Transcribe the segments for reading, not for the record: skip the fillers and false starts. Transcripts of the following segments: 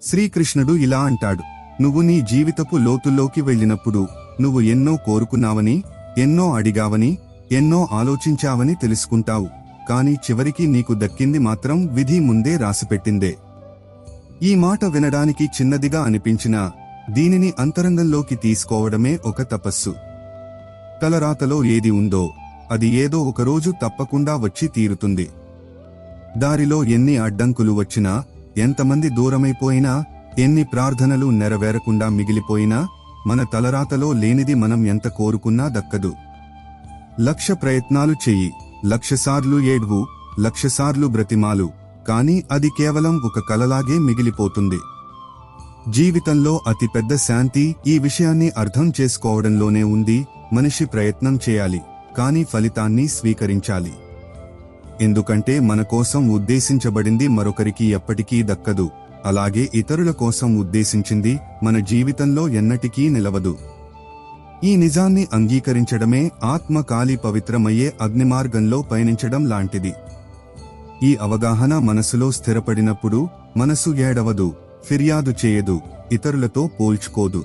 శ్రీకృష్ణుడు ఇలా అంటాడు, నువ్వు నీ జీవితపు లోతుల్లోకి వెళ్ళినప్పుడు నువ్వు ఎన్నో కోరుకున్నావని, ఎన్నో అడిగావని, ఎన్నో ఆలోచించావని తెలుసుకుంటావు. కాని చివరికి నీకు దక్కింది మాత్రం విధి ముందే రాసిపెట్టిందే. ఈ మాట వినడానికి చిన్నదిగా అనిపించినా దీనిని అంతరంగంలోకి తీసుకోవడమే ఒక తపస్సు. తలరాతలో ఏది ఉందో అది ఏదో ఒకరోజు తప్పకుండా వచ్చి తీరుతుంది. దారిలో ఎన్ని అడ్డంకులు వచ్చినా, ఎంతమంది దూరమైపోయినా, ఎన్ని ప్రార్థనలు నెరవేరకుండా మిగిలిపోయినా, మన తలరాతలో లేనిది మనం ఎంత కోరుకున్నా దక్కదు. 1,00,000 ప్రయత్నాలు చెయ్యి, 1,00,000 సార్లు ఏడ్వు, 1,00,000 సార్లు బ్రతిమాలు, కాని అది కేవలం ఒక కలలాగే మిగిలిపోతుంది. జీవితంలో అతిపెద్ద శాంతి ఈ విషయాన్ని అర్థం చేసుకోవడంలోనే ఉంది. మనిషి ప్రయత్నం చేయాలి, కాని ఫలితాన్ని స్వీకరించాలి. ఎందుకంటే మన కోసం ఉద్దేశించబడింది మరొకరికి ఎప్పటికీ దక్కదు. అలాగే ఇతరుల కోసం ఉద్దేశించింది మన జీవితంలో ఎన్నటికీ నిలవదు. ఈ నిజాన్ని అంగీకరించడమే ఆత్మకాలి పవిత్రమయ్యే అగ్నిమార్గంలో పయనించడం లాంటిది. ఈ అవగాహన మనసులో స్థిరపడినప్పుడు మనసు ఏడవదు, ఫిర్యాదు చేయదు, ఇతరులతో పోల్చుకోదు.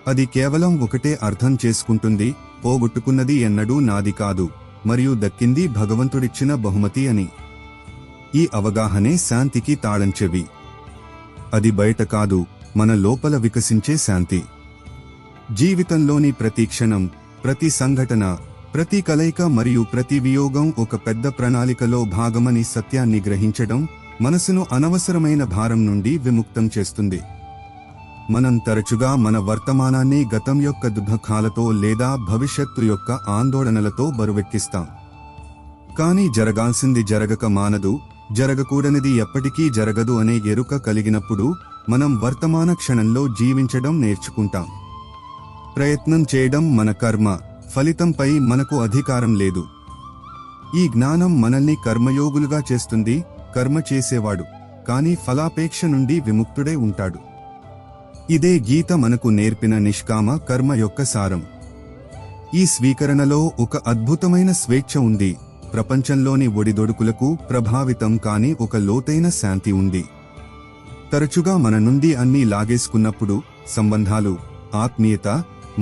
అది కేవలం ఒకటే అర్థం చేసుకుంటుంది, పోగొట్టుకున్నది ఎన్నడూ నాది కాదు, మరియు దక్కింది భగవంతుడిచ్చిన బహుమతి అని. ఈ అవగాహనే శాంతికి తాళంచెవి. అది బయట కాదు, మన లోపల వికసించే శాంతి. జీవితంలోని ప్రతి క్షణం, ప్రతి సంఘటన, ప్రతి కలయిక మరియు ప్రతి వియోగం ఒక పెద్ద ప్రణాళికలో భాగమని సత్యాన్ని గ్రహించడం మనసును అనవసరమైన భారం నుండి విముక్తం చేస్తుంది. మనం తరచుగా మన వర్తమానాన్ని గతం యొక్క దుఃఖాలతో లేదా భవిష్యత్తు యొక్క ఆందోళనలతో బరువెక్కిస్తాం. కానీ జరగాల్సింది జరగక మానదు, జరగకూడనిది ఎప్పటికీ జరగదు అనే ఎరుక కలిగినప్పుడు మనం వర్తమాన క్షణంలో జీవించడం నేర్చుకుంటాం. ప్రయత్నం చేయడం మన కర్మ, ఫలితంపై మనకు అధికారం లేదు. ఈ జ్ఞానం మనల్ని కర్మయోగులుగా చేస్తుంది. కర్మ చేసేవాడు కానీ ఫలాపేక్ష నుండి విముక్తుడై ఉంటాడు. ఇదే గీత మనకు నేర్పిన నిష్కామ కర్మ యొక్క సారం. ఈ స్వీకరణలో ఒక అద్భుతమైన స్వేచ్ఛ ఉంది. ప్రపంచంలోని ఒడిదొడుకులకు ప్రభావితం కాని ఒక లోతైన శాంతి ఉంది. తరచుగా మన నుండి అన్నీ లాగేసుకున్నప్పుడు, సంబంధాలు, ఆత్మీయత,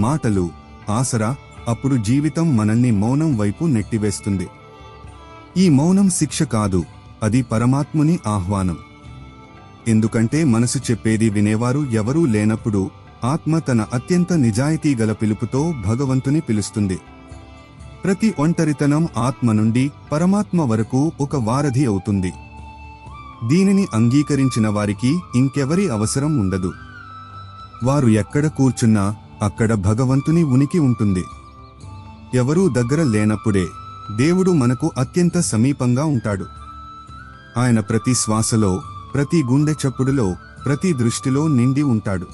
మాటలు, ఆసరా, అప్పుడు జీవితం మనల్ని మౌనం వైపు నెట్టివేస్తుంది. ఈ మౌనం శిక్ష కాదు, అది పరమాత్ముని ఆహ్వానం. ఎందుకంటే మనసు చెప్పేది వినేవారు ఎవరూ లేనప్పుడు ఆత్మ తన అత్యంత నిజాయితీ గల పిలుపుతో భగవంతుని పిలుస్తుంది. ప్రతి ఒంటరితనం ఆత్మ నుండి పరమాత్మ వరకు ఒక వారధి అవుతుంది. దీనిని అంగీకరించిన వారికి ఇంకెవరి అవసరం ఉండదు. వారు ఎక్కడ కూర్చున్నా అక్కడ భగవంతుని ఉనికి ఉంటుంది. ఎవరూ దగ్గర లేనప్పుడే దేవుడు మనకు అత్యంత సమీపంగా ఉంటాడు. ఆయన ప్రతి శ్వాసలో, ప్రతి గుండె చప్పుడులో, ప్రతి దృష్టిలో నిండి ఉంటాడు.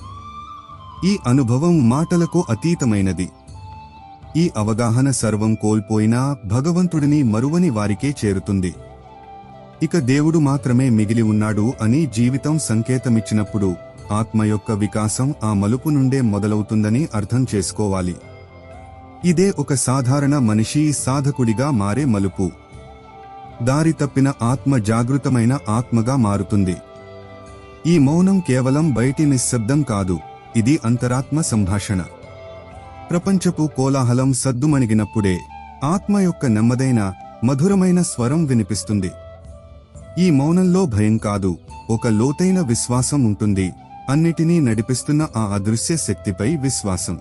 ఈ అనుభవం మాటలకు అతీతమైనది. ఈ అవగాహన సర్వం కోల్పోయినా భగవంతుడిని మరువని వారికే చేరుతుంది. ఇక దేవుడు మాత్రమే మిగిలి ఉన్నాడు అని జీవితం సంకేతమిచ్చినప్పుడు ఆత్మ యొక్క వికాసం ఆ మలుపు నుండే మొదలవుతుందని అర్థం చేసుకోవాలి. ఇదే ఒక సాధారణ మనిషి సాధకుడిగా మారే మలుపు. దారి తప్పిన ఆత్మ జాగృతమైన ఆత్మగా మారుతుంది. ఈ మౌనం కేవలం బయటి నిశ్శబ్దం కాదు, ఇది అంతరాత్మ సంభాషణ. ప్రపంచపు కోలాహలం సద్దుమణిగినప్పుడే ఆత్మ యొక్క నెమ్మదైన, మధురమైన స్వరం వినిపిస్తుంది. ఈ మౌనంలో భయం కాదు, ఒక లోతైన విశ్వాసం ఉంటుంది. అన్నిటినీ నడిపిస్తున్న ఆ అదృశ్య శక్తిపై విశ్వాసం.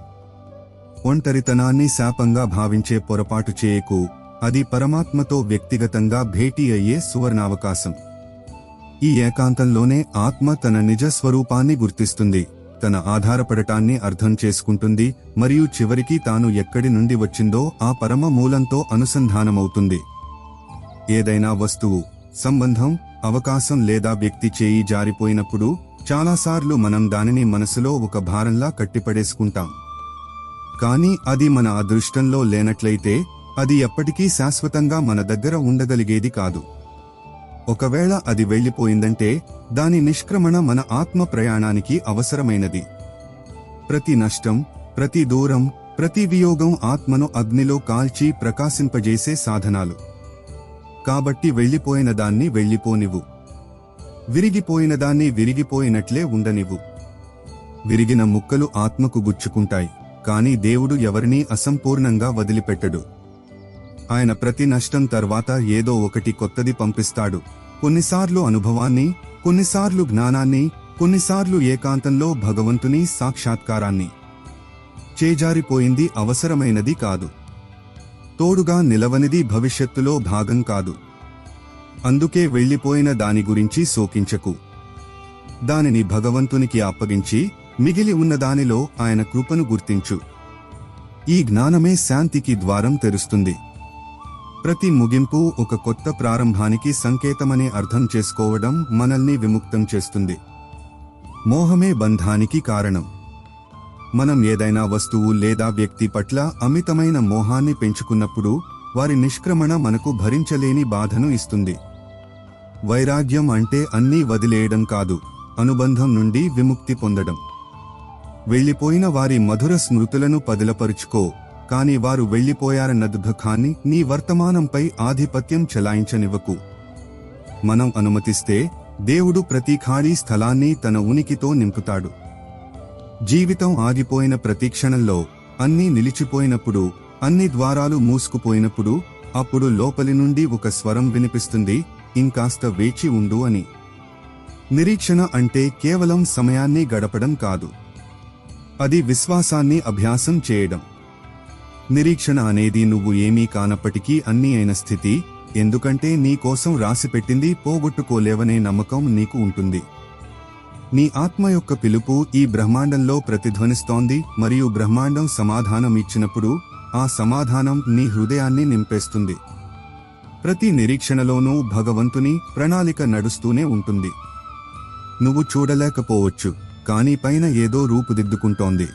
ఒంటరితనాన్ని శాపంగా భావించే పొరపాటు చేయకు. అది పరమాత్మతో వ్యక్తిగతంగా భేటీ అయ్యే సువర్ణావకాశం. ఈ ఏకాంతంలోనే ఆత్మ తన నిజ స్వరూపాన్ని గుర్తిస్తుంది, తన ఆధారపడటాన్ని అర్థం చేసుకుంటుంది మరియు చివరికి తాను ఎక్కడి నుండి వచ్చిందో ఆ పరమ మూలంతో అనుసంధానమవుతుంది. ఏదైనా వస్తువు, సంబంధం, అవకాశం లేదా వ్యక్తి చేయి జారిపోయినప్పుడు చాలాసార్లు మనం దానిని మనసులో ఒక భారంలా కట్టిపడేసుకుంటాం. కానీ అది మన అదృష్టంలో లేనట్లయితే అది ఎప్పటికీ శాశ్వతంగా మన దగ్గర ఉండగలిగేది కాదు. ఒకవేళ అది వెళ్లిపోయిందంటే దాని నిష్క్రమణ మన ఆత్మ ప్రయాణానికి అవసరమైనది. ప్రతి నష్టం, ప్రతి దూరం, ప్రతి వియోగం ఆత్మను అగ్నిలో కాల్చి ప్రకాశింపజేసే సాధనాలు. కాబట్టి వెళ్లిపోయిన దాన్ని వెళ్లిపోనివ్వు. విరిగిపోయిన దాన్ని విరిగిపోయినట్లే ఉండనివ్వు. విరిగిన ముక్కలు ఆత్మకు గుచ్చుకుంటాయి, కాని దేవుడు ఎవరినీ అసంపూర్ణంగా వదిలిపెట్టడు. ఆయన ప్రతి నష్టం తర్వాత ఏదో ఒకటి కొత్తది పంపిస్తాడు. కొన్నిసార్లు అనుభవాన్ని, కొన్నిసార్లు జ్ఞానాన్ని, కొన్నిసార్లు ఏకాంతంలో భగవంతుని సాక్షాత్కారాన్ని. చేజారిపోయింది అవసరమైనది కాదు, తోడుగా నిలవనిది భవిష్యత్తులో భాగం కాదు. అందుకే వెళ్ళిపోయిన దాని గురించి శోకించకు. దానిని భగవంతునికి అప్పగించి మిగిలి ఉన్న దానిలో ఆయన కృపను గుర్తించు. ఈ జ్ఞానమే శాంతికి ద్వారం తెరుస్తుంది. ప్రతి ముగింపు ఒక కొత్త ప్రారంభానికి సంకేతమనే అర్థం చేసుకోవడం మనల్ని విముక్తం చేస్తుంది. మోహమే బంధానికి కారణం. మనం ఏదైనా వస్తువు లేదా వ్యక్తి పట్ల అమితమైన మోహాన్ని పెంచుకున్నప్పుడు వారి నిష్క్రమణ మనకు భరించలేని బాధను ఇస్తుంది. వైరాగ్యం అంటే అన్నీ వదిలేయడం కాదు, అనుబంధం నుండి విముక్తి పొందడం. వెళ్లిపోయిన వారి మధుర స్మృతులను పదిలపరుచుకో, కాని వారు వెళ్లిపోయారన్న దుఃఖాన్ని నీ వర్తమానంపై ఆధిపత్యం చెలాయించనివ్వకు. మనం అనుమతిస్తే దేవుడు ప్రతి ఖాళీ స్థలాన్ని తన ఉనికితో నింపుతాడు. జీవితం ఆగిపోయిన ప్రతి క్షణంలో, అన్నీ నిలిచిపోయినప్పుడు, అన్ని ద్వారాలు మూసుకుపోయినప్పుడు, అప్పుడు లోపలి నుండి ఒక స్వరం వినిపిస్తుంది, ఇంకాస్త వేచి ఉండు అని. నిరీక్షణ అంటే కేవలం సమయాన్ని గడపడం కాదు, అది విశ్వాసాన్ని అభ్యాసం చేయడం. నిరీక్షణ అనేది నువ్వు ఏమీ కానప్పటికీ అన్నీ అయిన స్థితి, ఎందుకంటే నీ కోసం రాసిపెట్టింది పోగొట్టుకోలేవనే నమ్మకం నీకు ఉంటుంది. నీ ఆత్మ యొక్క పిలుపు ఈ బ్రహ్మాండంలో ప్రతిధ్వనిస్తోంది, మరియు బ్రహ్మాండం సమాధానం ఇచ్చినప్పుడు ఆ సమాధానం నీ హృదయాన్ని నింపేస్తుంది. ప్రతి నిరీక్షణలోనూ భగవంతుని ప్రణాళిక నడుస్తూనే ఉంటుంది. నువ్వు చూడలేకపోవచ్చు, కానీ పైన ఏదో రూపుదిద్దుకుంటోంది.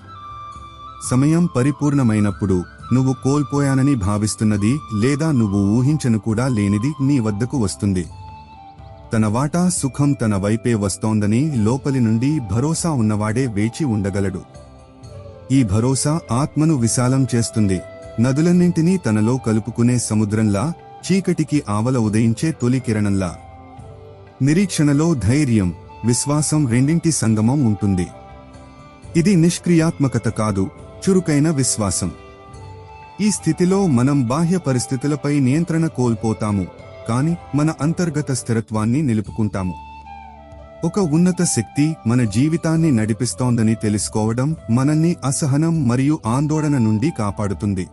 సమయం పరిపూర్ణమైనప్పుడు నువ్వు కోల్పోయానని భావిస్తున్నది లేదా నువ్వు ఊహించను కూడా లేనిది నీ వద్దకు వస్తుంది. తన వాటా సుఖం తన వైపే వస్తోందని లోపలి నుండి భరోసా ఉన్నవాడే వేచి ఉండగలడు. ఈ భరోసా ఆత్మను విశాలం చేస్తుంది, నదులన్నింటినీ తనలో కలుపుకునే సముద్రంలా, చీకటికి ఆవల ఉదయించే తొలి కిరణంలా. నిరీక్షణలో ధైర్యం, విశ్వాసం రెండింటి సంగమం ఉంటుంది. ఇది నిష్క్రియాత్మకత కాదు, చురుకైన విశ్వాసం. ఈ స్థితిలో మనం బాహ్య పరిస్థితులపై నియంత్రణ కోల్పోతాము, కాని మన అంతర్గత స్థిరత్వాన్ని నిలుపుకుంటాము. ఒక ఉన్నత శక్తి మన జీవితాన్ని నడిపిస్తోందని తెలుసుకోవడం మనల్ని అసహనం మరియు ఆందోళన నుండి కాపాడుతుంది.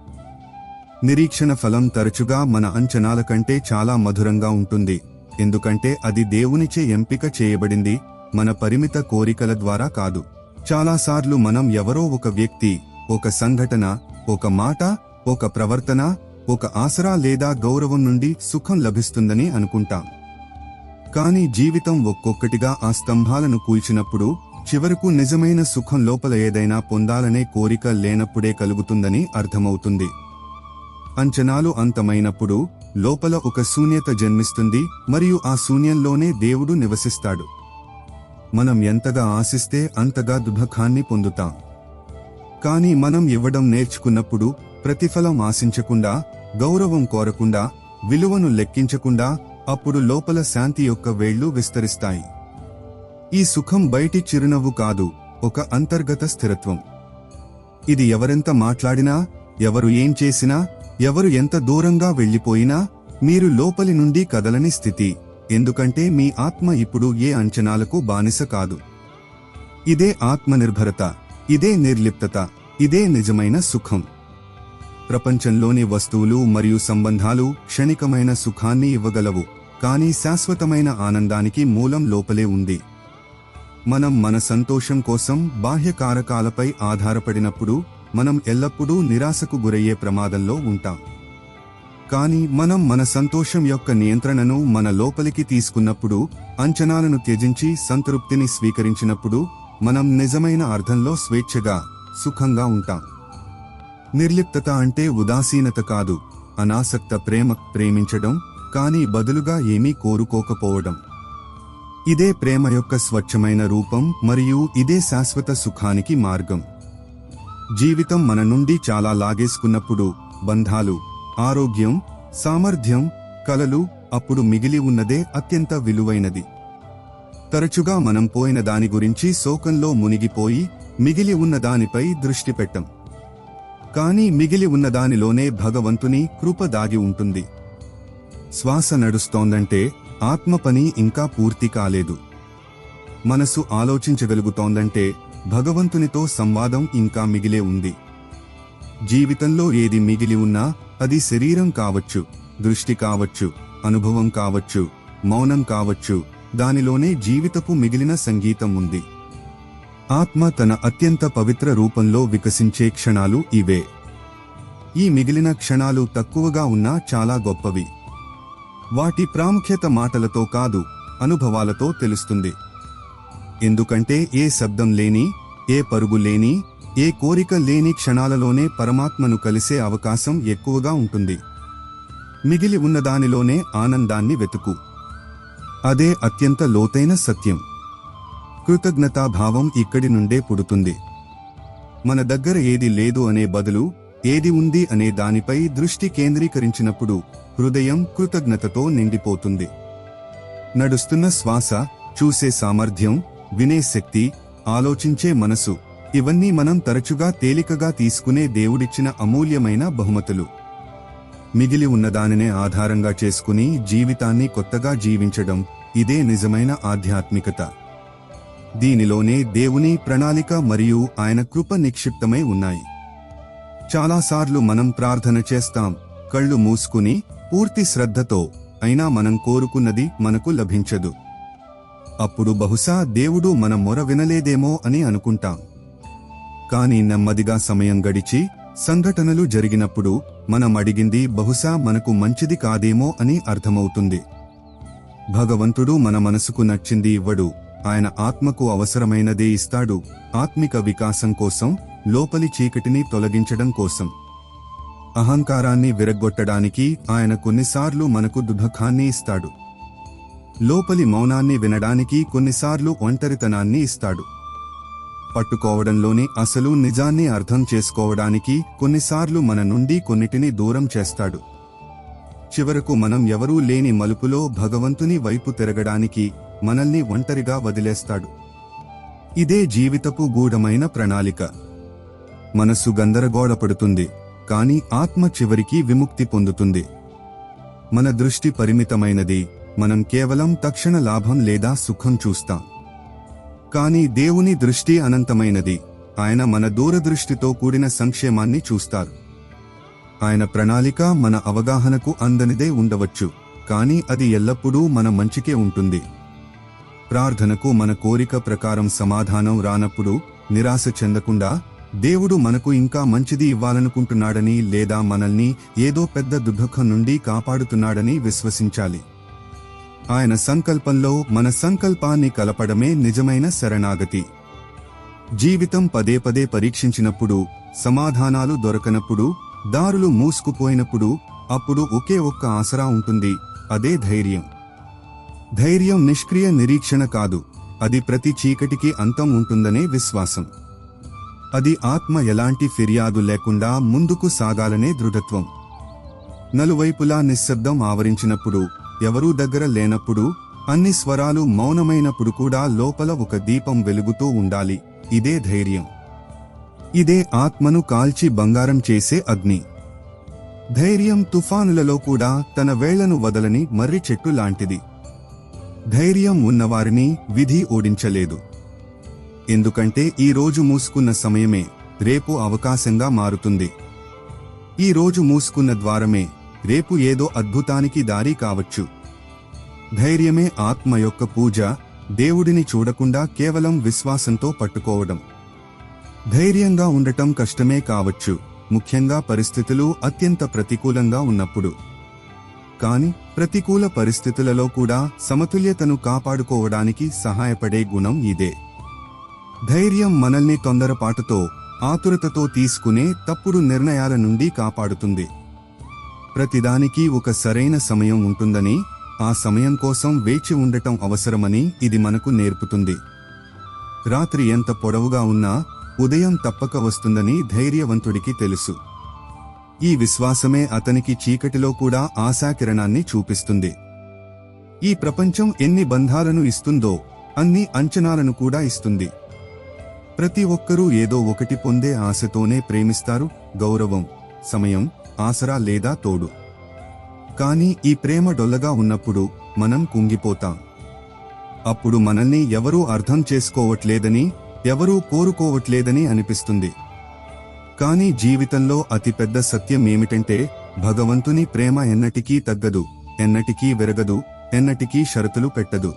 నిరీక్షణ ఫలం తరచుగా మన అంచనాల కంటే చాలా మధురంగా ఉంటుంది, ఎందుకంటే అది దేవునిచే ఎంపిక చేయబడింది, మన పరిమిత కోరికల ద్వారా కాదు. చాలాసార్లు మనం ఎవరో ఒక వ్యక్తి, ఒక సంఘటన, ఒక మాట, ఒక ప్రవర్తన, ఒక ఆసరా లేదా గౌరవం నుండి సుఖం లభిస్తుందని అనుకుంటాం. కానీ జీవితం ఒక్కొక్కటిగా ఆ స్తంభాలను కూల్చినప్పుడు చివరకు నిజమైన సుఖం లోపల ఏదైనా పొందాలనే కోరిక లేనప్పుడే కలుగుతుందని అర్థమవుతుంది. అంచనాలు అంతమైనప్పుడు లోపల ఒక శూన్యత జన్మిస్తుంది, మరియు ఆ శూన్యంలోనే దేవుడు నివసిస్తాడు. మనం ఎంతగా ఆశిస్తే అంతగా దుఃఖాన్ని పొందుతాం. కానీ మనం ఇవ్వడం నేర్చుకున్నప్పుడు, ప్రతిఫలం ఆశించకుండా, గౌరవం కోరకుండా, విలువను లెక్కించకుండా, అప్పుడు లోపల శాంతి యొక్క వేళ్లు విస్తరిస్తాయి. ఈ సుఖం బయటి చిరునవ్వు కాదు, ఒక అంతర్గత స్థిరత్వం. ఇది ఎవరెంత మాట్లాడినా, ఎవరు ఏం చేసినా, ఎవరు ఎంత దూరంగా వెళ్లిపోయినా, మీరు లోపలి నుండి కదలని స్థితి, ఎందుకంటే మీ ఆత్మ ఇప్పుడు ఏ అంచనాలకు బానిస కాదు. ఇదే ఆత్మనిర్భరత, ఇదే నిర్లిప్తత, ఇదే నిజమైన సుఖం. ప్రపంచంలోని వస్తువులు మరియు సంబంధాలు క్షణికమైన సుఖాన్ని ఇవ్వగలవు, కానీ శాశ్వతమైన ఆనందానికి మూలం లోపలే ఉంది. మనం మన సంతోషం కోసం బాహ్య కారకాలపై ఆధారపడినప్పుడు మనం ఎల్లప్పుడూ నిరాశకు గురయ్యే ప్రమాదంలో ఉంటాం. కానీ మనం మన సంతోషం యొక్క నియంత్రణను మన లోపలికి తీసుకున్నప్పుడు, అంచనాలను త్యజించి సంతృప్తిని స్వీకరించినప్పుడు, మనం నిజమైన అర్థంలో స్వేచ్ఛగా, సుఖంగా ఉంటాం. నిర్లిప్తత అంటే ఉదాసీనత కాదు, అనాసక్త ప్రేమించడం, కానీ బదులుగా ఏమీ కోరుకోకపోవడం. ఇదే ప్రేమ యొక్క స్వచ్ఛమైన రూపం, మరియు ఇదే శాశ్వత సుఖానికి మార్గం. జీవితం మన నుండి చాలా లాగేసుకున్నప్పుడు, బంధాలు, ఆరోగ్యం, సామర్థ్యం, కలలు, అప్పుడు మిగిలి ఉన్నదే అత్యంత విలువైనది. తరచుగా మనం పోయిన దాని గురించి శోకంలో మునిగిపోయి మిగిలి ఉన్న దానిపై దృష్టి పెట్టం. కానీ మిగిలి ఉన్న దానిలోనే భగవంతుని కృప దాగి ఉంటుంది. శ్వాస నడుస్తోందంటే ఆత్మ పని ఇంకా పూర్తి కాలేదు. మనసు ఆలోచించగలుగుతోందంటే భగవంతునితో సంవాదం ఇంకా మిగిలే ఉంది. జీవితంలో ఏది మిగిలి ఉన్నా అది శరీరం కావచ్చు, దృష్టి కావచ్చు, అనుభవం కావచ్చు, మౌనం కావచ్చు, దానిలోనే జీవితపు మిగిలిన సంగీతం ఉంది. ఆత్మ తన అత్యంత పవిత్ర రూపంలో వికసించే క్షణాలు ఇవే. ఈ మిగిలిన క్షణాలు తక్కువగా ఉన్నా చాలా గొప్పవి. వాటి ప్రాముఖ్యత మాటలతో కాదు, అనుభవాలతో తెలుస్తుంది. ఎందుకంటే ఏ శబ్దం లేని, ఏ పరుగు లేని, ఏ కోరిక లేని క్షణాలలోనే పరమాత్మను కలిసే అవకాశం ఎక్కువగా ఉంటుంది. మిగిలి ఉన్నదానిలోనే ఆనందాన్ని వెతుకు. అదే అత్యంత లోతైన సత్యం. కృతజ్ఞతాభావం ఇక్కడి నుండే పుడుతుంది. మన దగ్గర ఏది లేదు అనే బదులు ఏది ఉంది అనే దానిపై దృష్టి కేంద్రీకరించినప్పుడు హృదయం కృతజ్ఞతతో నిండిపోతుంది. నడుస్తున్న శ్వాస, చూసే సామర్థ్యం, వినే శక్తి, ఆలోచించే మనసు, ఇవన్నీ మనం తరచుగా తేలికగా తీసుకునే దేవుడిచ్చిన అమూల్యమైన బహుమతులు. మిగిలి ఉన్నదానినే ఆధారంగా చేసుకుని జీవితాన్ని కొత్తగా జీవించడం, ఇదే నిజమైన ఆధ్యాత్మికత. దీనిలోనే దేవుని ప్రణాళిక మరియు ఆయన కృప నిక్షిప్తమై ఉన్నాయి. చాలాసార్లు మనం ప్రార్థన చేస్తాం, కళ్ళు మూసుకుని, పూర్తి శ్రద్ధతో, అయినా మనం కోరుకున్నది మనకు లభించదు. అప్పుడు బహుశా దేవుడు మన మొర వినలేదేమో అని అనుకుంటాం. కానీ నెమ్మదిగా సమయం గడిచి సంఘటనలు జరిగినప్పుడు మనం అడిగింది బహుశా మనకు మంచిది కాదేమో అని అర్థమవుతుంది. భగవంతుడు మన మనసుకు నచ్చింది ఇవ్వడు, ఆయన ఆత్మకు అవసరమైనదే ఇస్తాడు. ఆత్మిక వికాసం కోసం, లోపలి చీకటిని తొలగించడం కోసం, అహంకారాన్ని విరగ్గొట్టడానికి ఆయన కొన్నిసార్లు మనకు దుఃఖాన్ని ఇస్తాడు. లోపలి మౌనాన్ని వినడానికి కొన్నిసార్లు ఒంటరితనాన్ని ఇస్తాడు. పట్టుకోవడంలోని అసలు నిజాన్ని అర్థం చేసుకోవడానికి కొన్నిసార్లు మన నుండి కొన్నిటిని దూరం చేస్తాడు. చివరకు మనం ఎవరూ లేని మలుపులో భగవంతుని వైపు తిరగడానికి మనల్ని ఒంటరిగా వదిలేస్తాడు. ఇదే జీవితపు గూఢమైన ప్రణాళిక. మనసు గందరగోళపడుతుంది, కాని ఆత్మ చివరికి విముక్తి పొందుతుంది. మన దృష్టి పరిమితమైనది, మనం కేవలం తక్షణ లాభం లేదా సుఖం చూస్తాం. కానీ దేవుని దృష్టి అనంతమైనది. ఆయన మన దూరదృష్టితో కూడిన సంక్షేమాన్ని చూస్తారు. ఆయన ప్రణాళిక మన అవగాహనకు అందనిదే ఉండవచ్చు, కానీ అది ఎల్లప్పుడూ మన మంచికే ఉంటుంది. ప్రార్థనకు మన కోరిక ప్రకారం సమాధానం రానప్పుడు నిరాశ చెందకుండా, దేవుడు మనకు ఇంకా మంచిది ఇవ్వాలనుకుంటున్నాడని లేదా మనల్ని ఏదో పెద్ద దుఃఖం నుండి కాపాడుతున్నాడని విశ్వసించాలి. ఆయన సంకల్పంలో మన సంకల్పాన్ని కలపడమే నిజమైన శరణాగతి. జీవితం పదే పదే పరీక్షించినప్పుడు, సమాధానాలు దొరకనప్పుడు, దారులు మూసుకుపోయినప్పుడు, అప్పుడు ఒకే ఒక్క ఆసరా ఉంటుంది, అదే ధైర్యం. ధైర్యం నిష్క్రియ నిరీక్షణ కాదు, అది ప్రతి చీకటికి అంతం ఉంటుందనే విశ్వాసం. అది ఆత్మ ఎలాంటి ఫిర్యాదు లేకుండా ముందుకు సాగాలనే దృఢత్వం. నలువైపులా నిశ్శబ్దం ఆవరించినప్పుడు, ఎవరూ దగ్గర లేనప్పుడు, అన్ని స్వరాలు మౌనమైనప్పుడు కూడా లోపల ఒక దీపం వెలుగుతూ ఉండాలి. ఇదే ధైర్యం. ఇదే ఆత్మను కాల్చి బంగారం చేసే అగ్ని. ధైర్యం తుఫానులలో కూడా తన వేళ్లను వదలని మర్రి చెట్టు లాంటిది. ధైర్యం ఉన్నవారిని విధి ఓడించలేదు. ఎందుకంటే ఈ రోజు మూసుకున్న సమయమే రేపు అవకాశంగా మారుతుంది. ఈ రోజు మూసుకున్న ద్వారమే రేపు ఏదో అద్భుతానికి దారి కావచ్చు. ధైర్యమే ఆత్మ యొక్క పూజ, దేవుడిని చూడకుండా కేవలం విశ్వాసంతో పట్టుకోవడం. ధైర్యంగా ఉండటం కష్టమే కావచ్చు, ముఖ్యంగా పరిస్థితులు అత్యంత ప్రతికూలంగా ఉన్నప్పుడు. కాని ప్రతికూల పరిస్థితులలో కూడా సమతుల్యతను కాపాడుకోవడానికి సహాయపడే గుణం ఇదే. ధైర్యం మనల్ని తొందరపాటుతో, ఆతురతతో తీసుకునే తప్పుడు నిర్ణయాల నుండి కాపాడుతుంది. ప్రతిదానికి ఒక సరైన సమయం ఉంటుందని, ఆ సమయం కోసం వేచి ఉండటం అవసరమని ఇది మనకు నేర్పుతుంది. రాత్రి ఎంత పొడవుగా ఉన్నా ఉదయం తప్పక వస్తుందని ధైర్యవంతుడికి తెలుసు. ఈ విశ్వాసమే అతనికి చీకటిలో కూడా ఆశాకిరణాన్ని చూపిస్తుంది. ఈ ప్రపంచం ఎన్ని బంధాలను ఇస్తుందో, అన్ని అంచనాలను కూడా ఇస్తుంది. ప్రతి ఒక్కరూ ఏదో ఒకటి పొందే ఆశతోనే ప్రేమిస్తారు, గౌరవం, సమయం, ఆసరా లేదా తోడు. కానీ ఈ ప్రేమ డొల్లగా ఉన్నప్పుడు మనం కుంగిపోతాం. అప్పుడు మనల్ని ఎవరూ అర్థం చేసుకోవట్లేదని, ఎవరూ కోరుకోవట్లేదని అనిపిస్తుంది. కానీ జీవితంలో అతిపెద్ద సత్యం ఏమిటంటే, భగవంతుని ప్రేమ ఎన్నటికీ తగ్గదు, ఎన్నటికీ విరగదు, ఎన్నటికీ షరతులు పెట్టదు.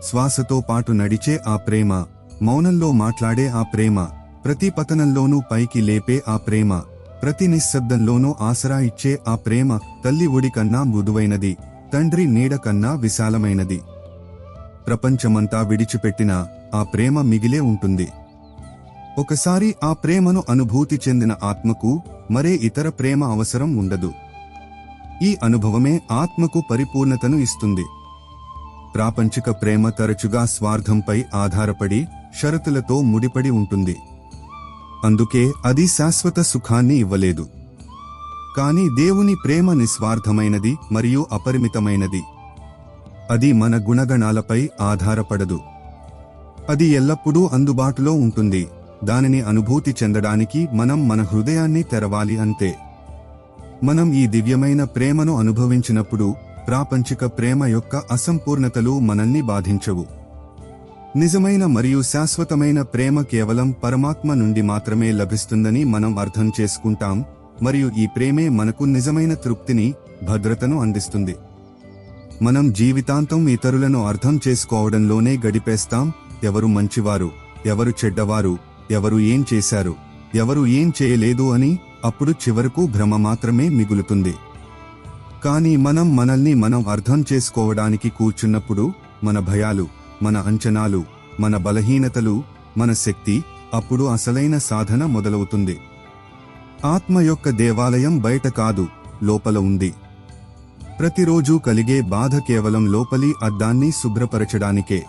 శ్వాసతో పాటు నడిచే ఆ ప్రేమ, మౌనంలో మాట్లాడే ఆ ప్రేమ, ప్రతి పతనంలోనూ పైకి లేపే ఆ ప్రేమ, ప్రతి నిశ్శబ్దంలోనూ ఆసరా ఇచ్చే ఆ ప్రేమ తల్లి ఒడి కన్నా మృదువైనది, తండ్రి నీడ కన్నా విశాలమైనది. ప్రపంచమంతా విడిచిపెట్టినా ఆ ప్రేమ మిగిలే ఉంటుంది. ఒకసారి ఆ ప్రేమను అనుభూతి చెందిన ఆత్మకు మరే ఇతర ప్రేమ అవసరం ఉండదు. ఈ అనుభవమే ఆత్మకు పరిపూర్ణతను ఇస్తుంది. ప్రాపంచిక ప్రేమ తరచుగా స్వార్థంపై ఆధారపడి, షరతులతో ముడిపడి ఉంటుంది. అందుకే అది శాశ్వత సుఖాన్ని ఇవ్వలేదు. కాని దేవుని ప్రేమ నిస్వార్థమైనది మరియు అపరిమితమైనది. అది మన గుణగణాలపై ఆధారపడదు. అది ఎల్లప్పుడూ అందుబాటులో ఉంటుంది. దానిని అనుభూతి చెందడానికి మనం మన హృదయాన్ని తెరవాలి అంతే. మనం ఈ దివ్యమైన ప్రేమను అనుభవించినప్పుడు ప్రాపంచిక ప్రేమ యొక్క అసంపూర్ణతలు మనల్ని బాధించవు. నిజమైన మరియు శాశ్వతమైన ప్రేమ కేవలం పరమాత్మ నుండి మాత్రమే లభిస్తుందని మనం అర్థం చేసుకుంటాం, మరియు ఈ ప్రేమే మనకు నిజమైన తృప్తిని, భద్రతను అందిస్తుంది. మనం జీవితాంతం ఇతరులను అర్థం చేసుకోవడంలోనే గడిపేస్తాం. ఎవరు మంచివారు, ఎవరు చెడ్డవారు, ఎవరు ఏం చేశారు, ఎవరు ఏం చేయలేదు అని. అప్పుడు చివరకు భ్రమ మాత్రమే మిగులుతుంది. కానీ మనల్ని మనం అర్థం చేసుకోవడానికి కూర్చున్నప్పుడు, మన భయాలు, మన అంచనాలు, మన బలహీనతలు, మన శక్తి, అప్పుడు అసలైన సాధన మొదలవుతుంది. ఆత్మ యొక్క దేవాలయం బయట కాదు, లోపల ఉంది. ప్రతిరోజూ కలిగే బాధ కేవలం లోపలి అద్దాన్ని శుభ్రపరచడానికే.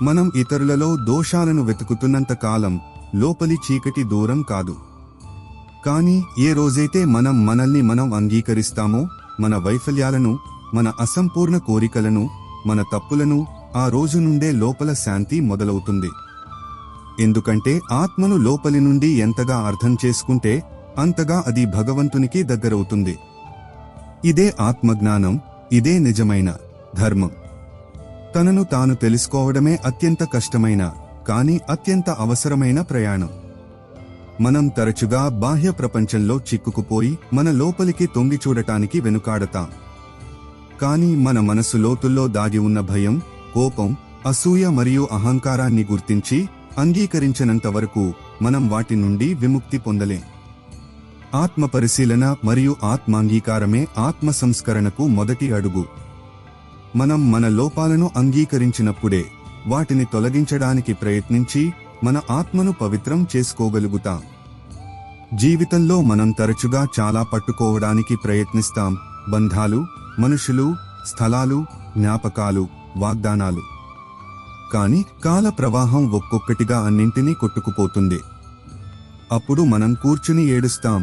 మనం ఇతరులలో దోషాలను వెతుకుతున్నంత కాలం లోపలి చీకటి దూరం కాదు. కానీ ఏ రోజైతే మనల్ని మనం అంగీకరిస్తామో, మన వైఫల్యాలను, మన అసంపూర్ణ కోరికలను, మన తప్పులను, ఆ రోజు నుండే లోపల శాంతి మొదలవుతుంది. ఎందుకంటే ఆత్మను లోపలి నుండి ఎంతగా అర్థం చేసుకుంటే అంతగా అది భగవంతునికి దగ్గరవుతుంది. ఇదే ఆత్మజ్ఞానం, ఇదే నిజమైన ధర్మం. తనను తాను తెలుసుకోవడమే అత్యంత కష్టమైన, కానీ అత్యంత అవసరమైన ప్రయాణం. మనం తరచుగా బాహ్య ప్రపంచంలో చిక్కుకుపోయి మన లోపలికి తొంగి చూడటానికి వెనుకాడతాం. కానీ మన మనసు లోతుల్లో దాగి ఉన్న భయం, కోపం, అసూయ మరియు అహంకారాన్ని గుర్తించి అంగీకరించినంత వరకు మనం వాటి నుండి విముక్తి పొందలేం. ఆత్మ పరిశీలన మరియు ఆత్మాంగీకారమే ఆత్మ సంస్కరణకు మొదటి అడుగు. మనం మన లోపాలను అంగీకరించినప్పుడే వాటిని తొలగించడానికి ప్రయత్నించి మన ఆత్మను పవిత్రం చేసుకోగలుగుతాం. జీవితంలో మనం తరచుగా చాలా పట్టుకోవడానికి ప్రయత్నిస్తాం: బంధాలు, మనుషులు, స్థలాలు, జ్ఞాపకాలు, వాగ్దానాలు. కాని కాల ప్రవాహం ఒక్కొక్కటిగా అన్నింటినీ కొట్టుకుపోతుంది. అప్పుడు మనం కూర్చుని ఏడుస్తాం,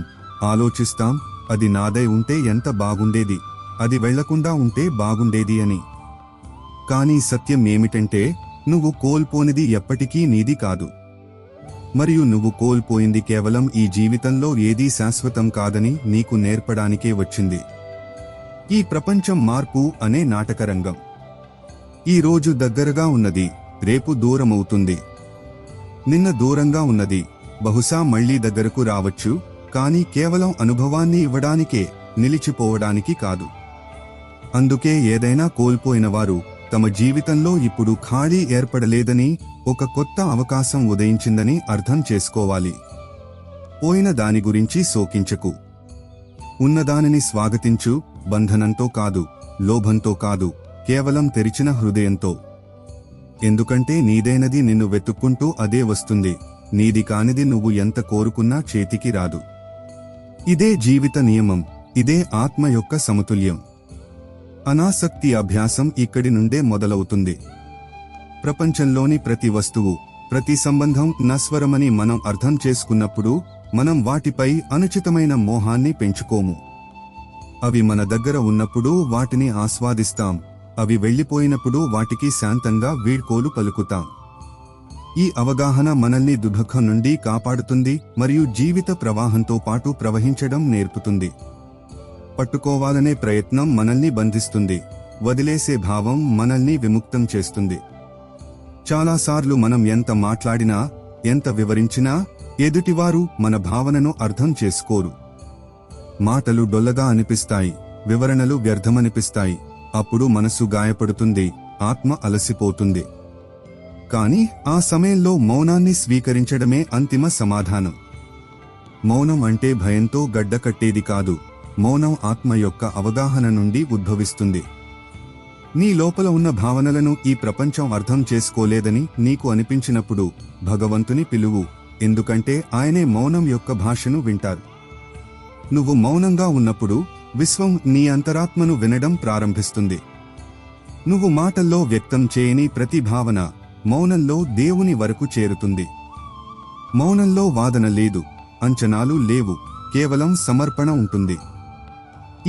ఆలోచిస్తాం, అది నాదై ఉంటే ఎంత బాగుండేది, అది వెళ్లకుండా ఉంటే బాగుండేది అని. కానీ సత్యం ఏమిటంటే, నువ్వు కోల్పోనిది ఎప్పటికీ నీది కాదు. మరియు నువ్వు కోల్పోయింది కేవలం ఈ జీవితంలో ఏదీ శాశ్వతం కాదని నీకు నేర్పడానికే వచ్చింది. ఈ ప్రపంచం మార్పు అనే నాటకరంగం. ఈ రోజు దగ్గరగా ఉన్నది, రేపు దూరమవుతుంది. నిన్న దూరంగా ఉన్నది బహుశా మళ్లీ దగ్గరకు రావచ్చు, కానీ కేవలం అనుభవాన్ని ఇవ్వడానికే, నిలిచిపోవడానికి కాదు. అందుకే ఏదైనా కోల్పోయినవారు తమ జీవితంలో ఇప్పుడు ఖాళీ ఏర్పడలేదని, ఒక కొత్త అవకాశం ఉదయించిందని అర్థం చేసుకోవాలి. పోయిన దాని గురించి శోకించకు. ఉన్నదానిని స్వాగతించు, బంధనంతో కాదు, లోభంతో కాదు, కేవలం తెరిచిన హృదయంతో. ఎందుకంటే నీదైనది నిన్ను వెతుక్కుంటూ అదే వస్తుంది, నీది కానిది నువ్వు ఎంత కోరుకున్నా చేతికి రాదు. ఇదే జీవిత నియమం, ఇదే ఆత్మ యొక్క సమతుల్యం. అనాసక్తి అభ్యాసం ఇక్కడి నుండే మొదలవుతుంది. ప్రపంచంలోని ప్రతి వస్తువు, ప్రతి సంబంధం నశ్వరమని మనం అర్థం చేసుకున్నప్పుడు మనం వాటిపై అనుచితమైన మోహాన్ని పెంచుకోము. అవి మన దగ్గర ఉన్నప్పుడు వాటిని ఆస్వాదిస్తాం, అవి వెళ్లిపోయినప్పుడు వాటికి శాంతంగా వీడ్కోలు పలుకుతాం. ఈ అవగాహన మనల్ని దుఃఖం నుండి కాపాడుతుంది మరియు జీవిత ప్రవాహంతో పాటు ప్రవహించడం నేర్పుతుంది. పట్టుకోవాలనే ప్రయత్నం మనల్ని బంధిస్తుంది, వదిలేసే భావం మనల్ని విముక్తం చేస్తుంది. చాలాసార్లు మనం ఎంత మాట్లాడినా, ఎంత వివరించినా ఎదుటివారు మన భావనను అర్థం చేసుకోరు. మాటలు డొల్లగా అనిపిస్తాయి, వివరణలు వ్యర్థమనిపిస్తాయి. అప్పుడు మనసు గాయపడుతుంది, ఆత్మ అలసిపోతుంది. కాని ఆ సమయంలో మౌనాన్ని స్వీకరించడమే అంతిమ సమాధానం. మౌనం అంటే భయంతో గడ్డకట్టేది కాదు, మౌనం ఆత్మ యొక్క అవగాహన నుండి ఉద్భవిస్తుంది. నీ లోపల ఉన్న భావనలను ఈ ప్రపంచం అర్థం చేసుకోలేదని నీకు అనిపించినప్పుడు భగవంతుని పిలువు, ఎందుకంటే ఆయనే మౌనం యొక్క భాషను వింటారు. నువ్వు మౌనంగా ఉన్నప్పుడు విశ్వం నీ అంతరాత్మను వినడం ప్రారంభిస్తుంది. నువ్వు మాటల్లో వ్యక్తం చేయని ప్రతి భావన మౌనంలో దేవుని వరకు చేరుతుంది. మౌనంలో వాదన లేదు, అంచనాలు లేవు, కేవలం సమర్పణ ఉంటుంది.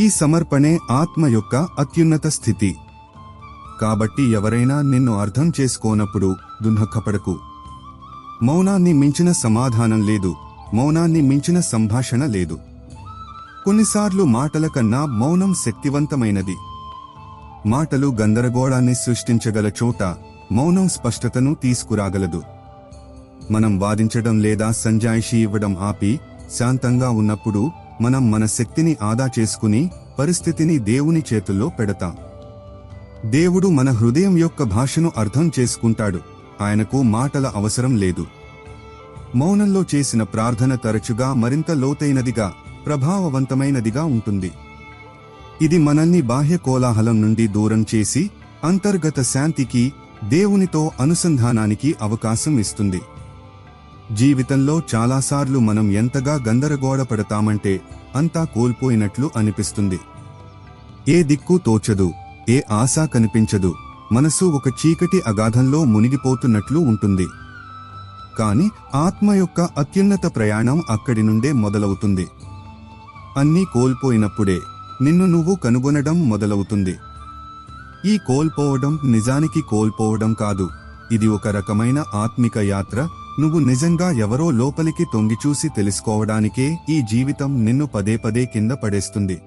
ఈ సమర్పణే ఆత్మ యొక్క అత్యున్నత స్థితి. కాబట్టి ఎవరైనా నిన్ను అర్థం చేసుకోనప్పుడు దుఃఖపడకు. మౌనాన్ని మించిన సమాధానం లేదు, మౌనాన్ని మించిన సంభాషణ లేదు. కొన్నిసార్లు మాటల కన్నా మౌనం శక్తివంతమైనది. మాటలు గందరగోళాన్ని సృష్టించగల చోట మౌనం స్పష్టతను తీసుకురాగలదు. మనం వాదించడం లేదా సంజాయిషీ ఇవ్వడం ఆపి శాంతంగా ఉన్నప్పుడు మనం మన శక్తిని ఆదా చేసుకుని పరిస్థితిని దేవుని చేతుల్లో పెడతాం. దేవుడు మన హృదయం యొక్క భాషను అర్థం చేసుకుంటాడు, ఆయనకు మాటల అవసరం లేదు. మౌనంలో చేసిన ప్రార్థన తరచుగా మరింత లోతైనదిగా, ప్రభావవంతమైనదిగా ఉంటుంది. ఇది మనల్ని బాహ్య కోలాహలం నుండి దూరం చేసి అంతర్గత శాంతికి, దేవునితో అనుసంధానానికి అవకాశం ఇస్తుంది. జీవితంలో చాలాసార్లు మనం ఎంతగా గందరగోళపడతామంటే అంతా కోల్పోయినట్లు అనిపిస్తుంది. ఏ దిక్కు తోచదు, ఏ ఆశ కనిపించదు, మనసు ఒక చీకటి అగాధంలో మునిగిపోతున్నట్లు ఉంటుంది. కాని ఆత్మ యొక్క అత్యున్నత ప్రయాణం అక్కడి నుండే మొదలవుతుంది. అన్నీ కోల్పోయినప్పుడే నిన్ను నువ్వు కనుగొనడం మొదలవుతుంది. ఈ కోల్పోవడం నిజానికి కోల్పోవడం కాదు, ఇది ఒక రకమైన ఆత్మిక యాత్ర. నువ్వు నిజంగా ఎవరో లోపలికి తొంగిచూసి తెలుసుకోవడానికే ఈ జీవితం నిన్ను పదే పదే కింద పడేస్తుంది.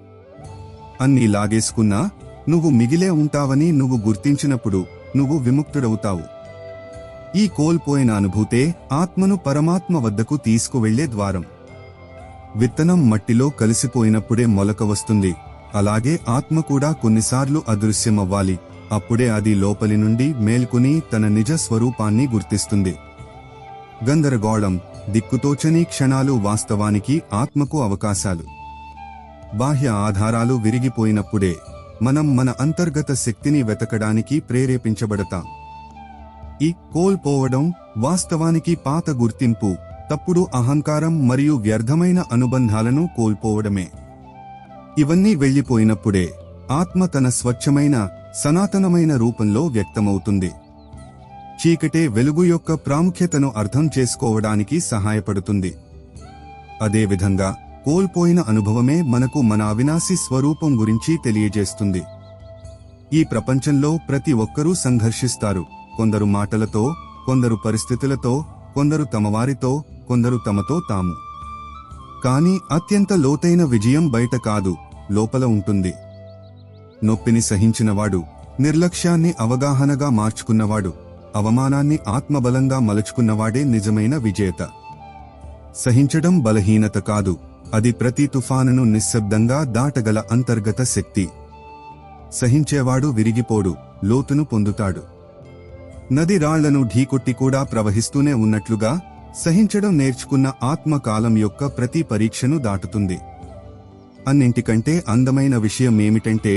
అన్నీ లాగేసుకున్నా నువ్వు మిగిలే ఉంటావని నువ్వు గుర్తించినప్పుడు నువ్వు విముక్తుడవుతావు. ఈ కోల్పోయిన అనుభూతే ఆత్మను పరమాత్మ వద్దకు తీసుకువెళ్లే ద్వారం. విత్తనం మట్టిలో కలిసిపోయినప్పుడే మొలక వస్తుంది, అలాగే ఆత్మ కూడా కొన్నిసార్లు అదృశ్యమవ్వాలి. అప్పుడే అది లోపలి నుండి మేల్కొని తన నిజ స్వరూపాన్ని గుర్తిస్తుంది. గందరగోళం, దిక్కుతోచని క్షణాలు వాస్తవానికి ఆత్మకు అవకాశాలు. బాహ్య ఆధారాలు విరిగిపోయినప్పుడే మనం మన అంతర్గత శక్తిని వెతకడానికి ప్రేరేపించబడతాం. ఈ కోల్పోవడం వాస్తవానికి పాత గుర్తింపు, తప్పుడు అహంకారం మరియు వ్యర్థమైన అనుబంధాలను కోల్పోవడమే. ఇవన్నీ వెళ్లిపోయినప్పుడే ఆత్మ తన స్వచ్ఛమైన, సనాతనమైన రూపంలో వ్యక్తమవుతుంది. చీకటే వెలుగు యొక్క ప్రాముఖ్యతను అర్థం చేసుకోవడానికి సహాయపడుతుంది. అదేవిధంగా కోల్పోయిన అనుభవమే మనకు మన అవినాశి స్వరూపం గురించి తెలియజేస్తుంది. ఈ ప్రపంచంలో ప్రతి ఒక్కరూ సంఘర్షిస్తారు, కొందరు మాటలతో, కొందరు పరిస్థితులతో, కొందరు తమవారితో, కొందరు తమతో తాము. కానీ అత్యంత లోతైన విజయం బయట కాదు, లోపల ఉంటుంది. నొప్పిని సహించినవాడు, నిర్లక్ష్యాన్ని అవగాహనగా మార్చుకున్నవాడు, అవమానాన్ని ఆత్మబలంగా మలుచుకున్నవాడే నిజమైన విజేత. సహించడం బలహీనత కాదు, అది ప్రతి తుఫానును నిశ్శబ్దంగా దాటగల అంతర్గత శక్తి. సహించేవాడు విరిగిపోడు, లోతును పొందుతాడు. నది రాళ్లను ఢీకొట్టి కూడా ప్రవహిస్తూనే ఉన్నట్లుగా సహించడం నేర్చుకున్న ఆత్మకాలం యొక్క ప్రతి పరీక్షను దాటుతుంది. అన్నింటికంటే అందమైన విషయం ఏమిటంటే,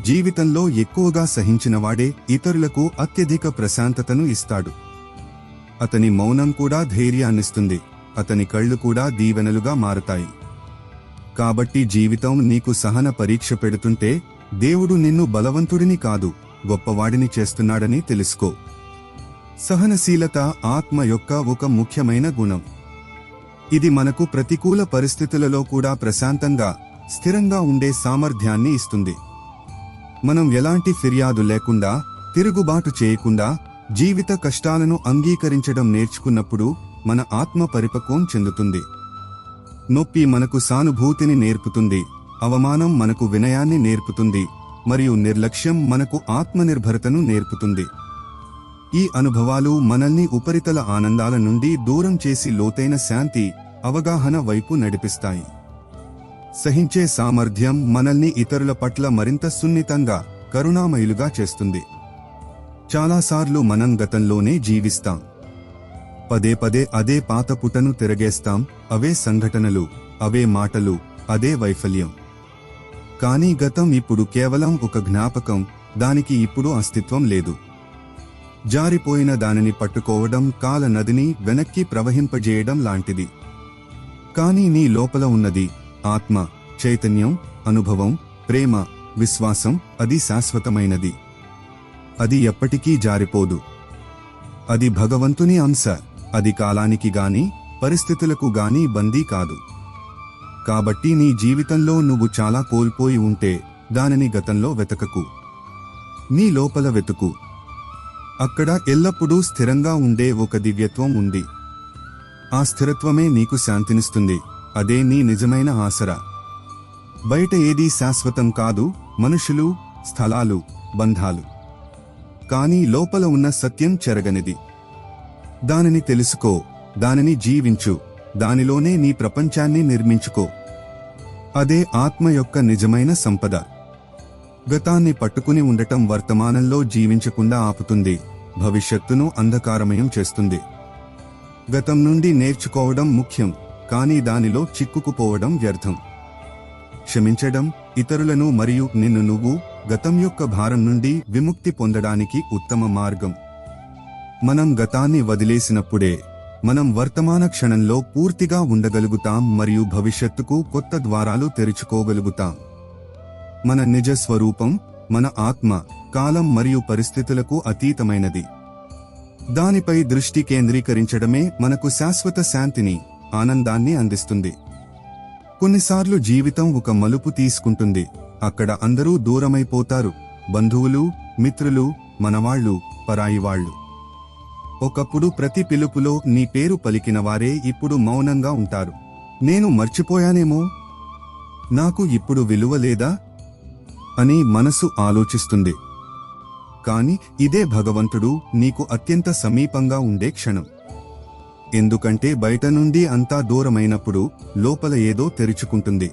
జీవితంలో ఎక్కువగా సహించినవాడే ఇతరులకు అత్యధిక ప్రశాంతతను ఇస్తాడు. అతని మౌనం కూడా ధైర్యాన్నిస్తుంది, అతని కళ్ళు కూడా దీవెనలుగా మారతాయి. కాబట్టి జీవితం నీకు సహన పరీక్ష పెడుతుంటే దేవుడు నిన్ను బలవంతుడిని కాదు, గొప్పవాడిని చేస్తున్నాడని తెలుసుకో. సహనశీలత ఆత్మ యొక్క ఒక ముఖ్యమైన గుణం. ఇది మనకు ప్రతికూల పరిస్థితులలో కూడా ప్రశాంతంగా, స్థిరంగా ఉండే సామర్థ్యాన్ని ఇస్తుంది. మనం ఎలాంటి ఫిర్యాదు లేకుండా, తిరుగుబాటు చేయకుండా జీవిత కష్టాలను అంగీకరించడం నేర్చుకున్నప్పుడు మన ఆత్మ పరిపక్వం చెందుతుంది. నొప్పి మనకు సానుభూతిని నేర్పుతుంది, అవమానం మనకు వినయాన్ని నేర్పుతుంది, మరియు నిర్లక్ష్యం మనకు ఆత్మనిర్భరతను నేర్పుతుంది. ఈ అనుభవాలు మనల్ని ఉపరితల ఆనందాల నుండి దూరం చేసి లోతైన శాంతి, అవగాహన వైపు నడిపిస్తాయి. సహించే సామర్థ్యం మనల్ని ఇతరుల పట్ల మరింత సున్నితంగా, కరుణామయులుగా చేస్తుంది. చాలాసార్లు మనం గతంలోనే జీవిస్తాం. పదే పదే అదే పాత పుటను తిరగేస్తాం, అవే సంఘటనలు, అవే మాటలు, అదే వైఫల్యం. కానీ గతం ఇప్పుడు కేవలం ఒక జ్ఞాపకం, దానికి ఇప్పుడు అస్తిత్వం లేదు. జారిపోయిన దానిని పట్టుకోవడం కాల నదిని వెనక్కి ప్రవహింపజేయడం లాంటిది. కానీ నీ లోపల ఉన్నది ఆత్మ, చైతన్యం, అనుభవం, ప్రేమ, విశ్వాసం, అది శాశ్వతమైనది. అది ఎప్పటికీ జారిపోదు. అది భగవంతుని అంశ. అది కాలానికి గాని, పరిస్థితులకు గాని బందీ కాదు. కాబట్టి నీ జీవితంలో నువ్వు చాలా కోల్పోయి ఉంటే దానిని గతంలో వెతకకు, నీ లోపల వెతుకు. అక్కడ ఎల్లప్పుడూ స్థిరంగా ఉండే ఒక దివ్యత్వం ఉంది. ఆ స్థిరత్వమే నీకు శాంతినిస్తుంది. అదే నీ నిజమైన ఆసరా. బయట ఏదీ శాశ్వతం కాదు, మనుషులు, స్థలాలు, బంధాలు. కానీ లోపల ఉన్న సత్యం చెరగనిది. దానిని తెలుసుకో, దానిని జీవించు, దానిలోనే నీ ప్రపంచాన్ని నిర్మించుకో. అదే ఆత్మ యొక్క నిజమైన సంపద. గతాన్ని పట్టుకుని ఉండటం వర్తమానంలో జీవించకుండా ఆపుతుంది, భవిష్యత్తును అంధకారమయం చేస్తుంది. గతం నుండి నేర్చుకోవడం ముఖ్యం, కానీ దానిలో చిక్కుకుపోవడం వ్యర్థం. క్షమించడం, ఇతరులను మరియు నిన్ను నువ్వు గతం యొక్క భారం నుండి విముక్తి పొందడానికి ఉత్తమ మార్గం. మనం గతాన్ని వదిలేసినప్పుడే మనం వర్తమాన క్షణంలో పూర్తిగా ఉండగలుగుతాం మరియు భవిష్యత్తుకు కొత్త ద్వారాలు తెరుచుకోగలుగుతాం. మన నిజ స్వరూపం, మన ఆత్మ, కాలం మరియు పరిస్థితులకు అతీతమైనది. దానిపై దృష్టి కేంద్రీకరించడమే మనకు శాశ్వత శాంతిని, ఆనందాన్ని అందిస్తుంది. కొన్నిసార్లు జీవితం ఒక మలుపు తీసుకుంటుంది. అక్కడ అందరూ దూరమైపోతారు, బంధువులు, మిత్రులు, మనవాళ్లు, పరాయివాళ్లు. ఒకప్పుడు ప్రతి పిలుపులో నీ పేరు పలికిన వారే ఇప్పుడు మౌనంగా ఉంటారు. నేను మర్చిపోయానేమో, నాకు ఇప్పుడు విలువ లేదా అని మనసు ఆలోచిస్తుంది. కాని ఇదే భగవంతుడు నీకు అత్యంత సమీపంగా ఉండే క్షణం. ఎందుకంటే బయట నుండి అంతా దూరమైనప్పుడు లోపల ఏదో తెరుచుకుంటుంది.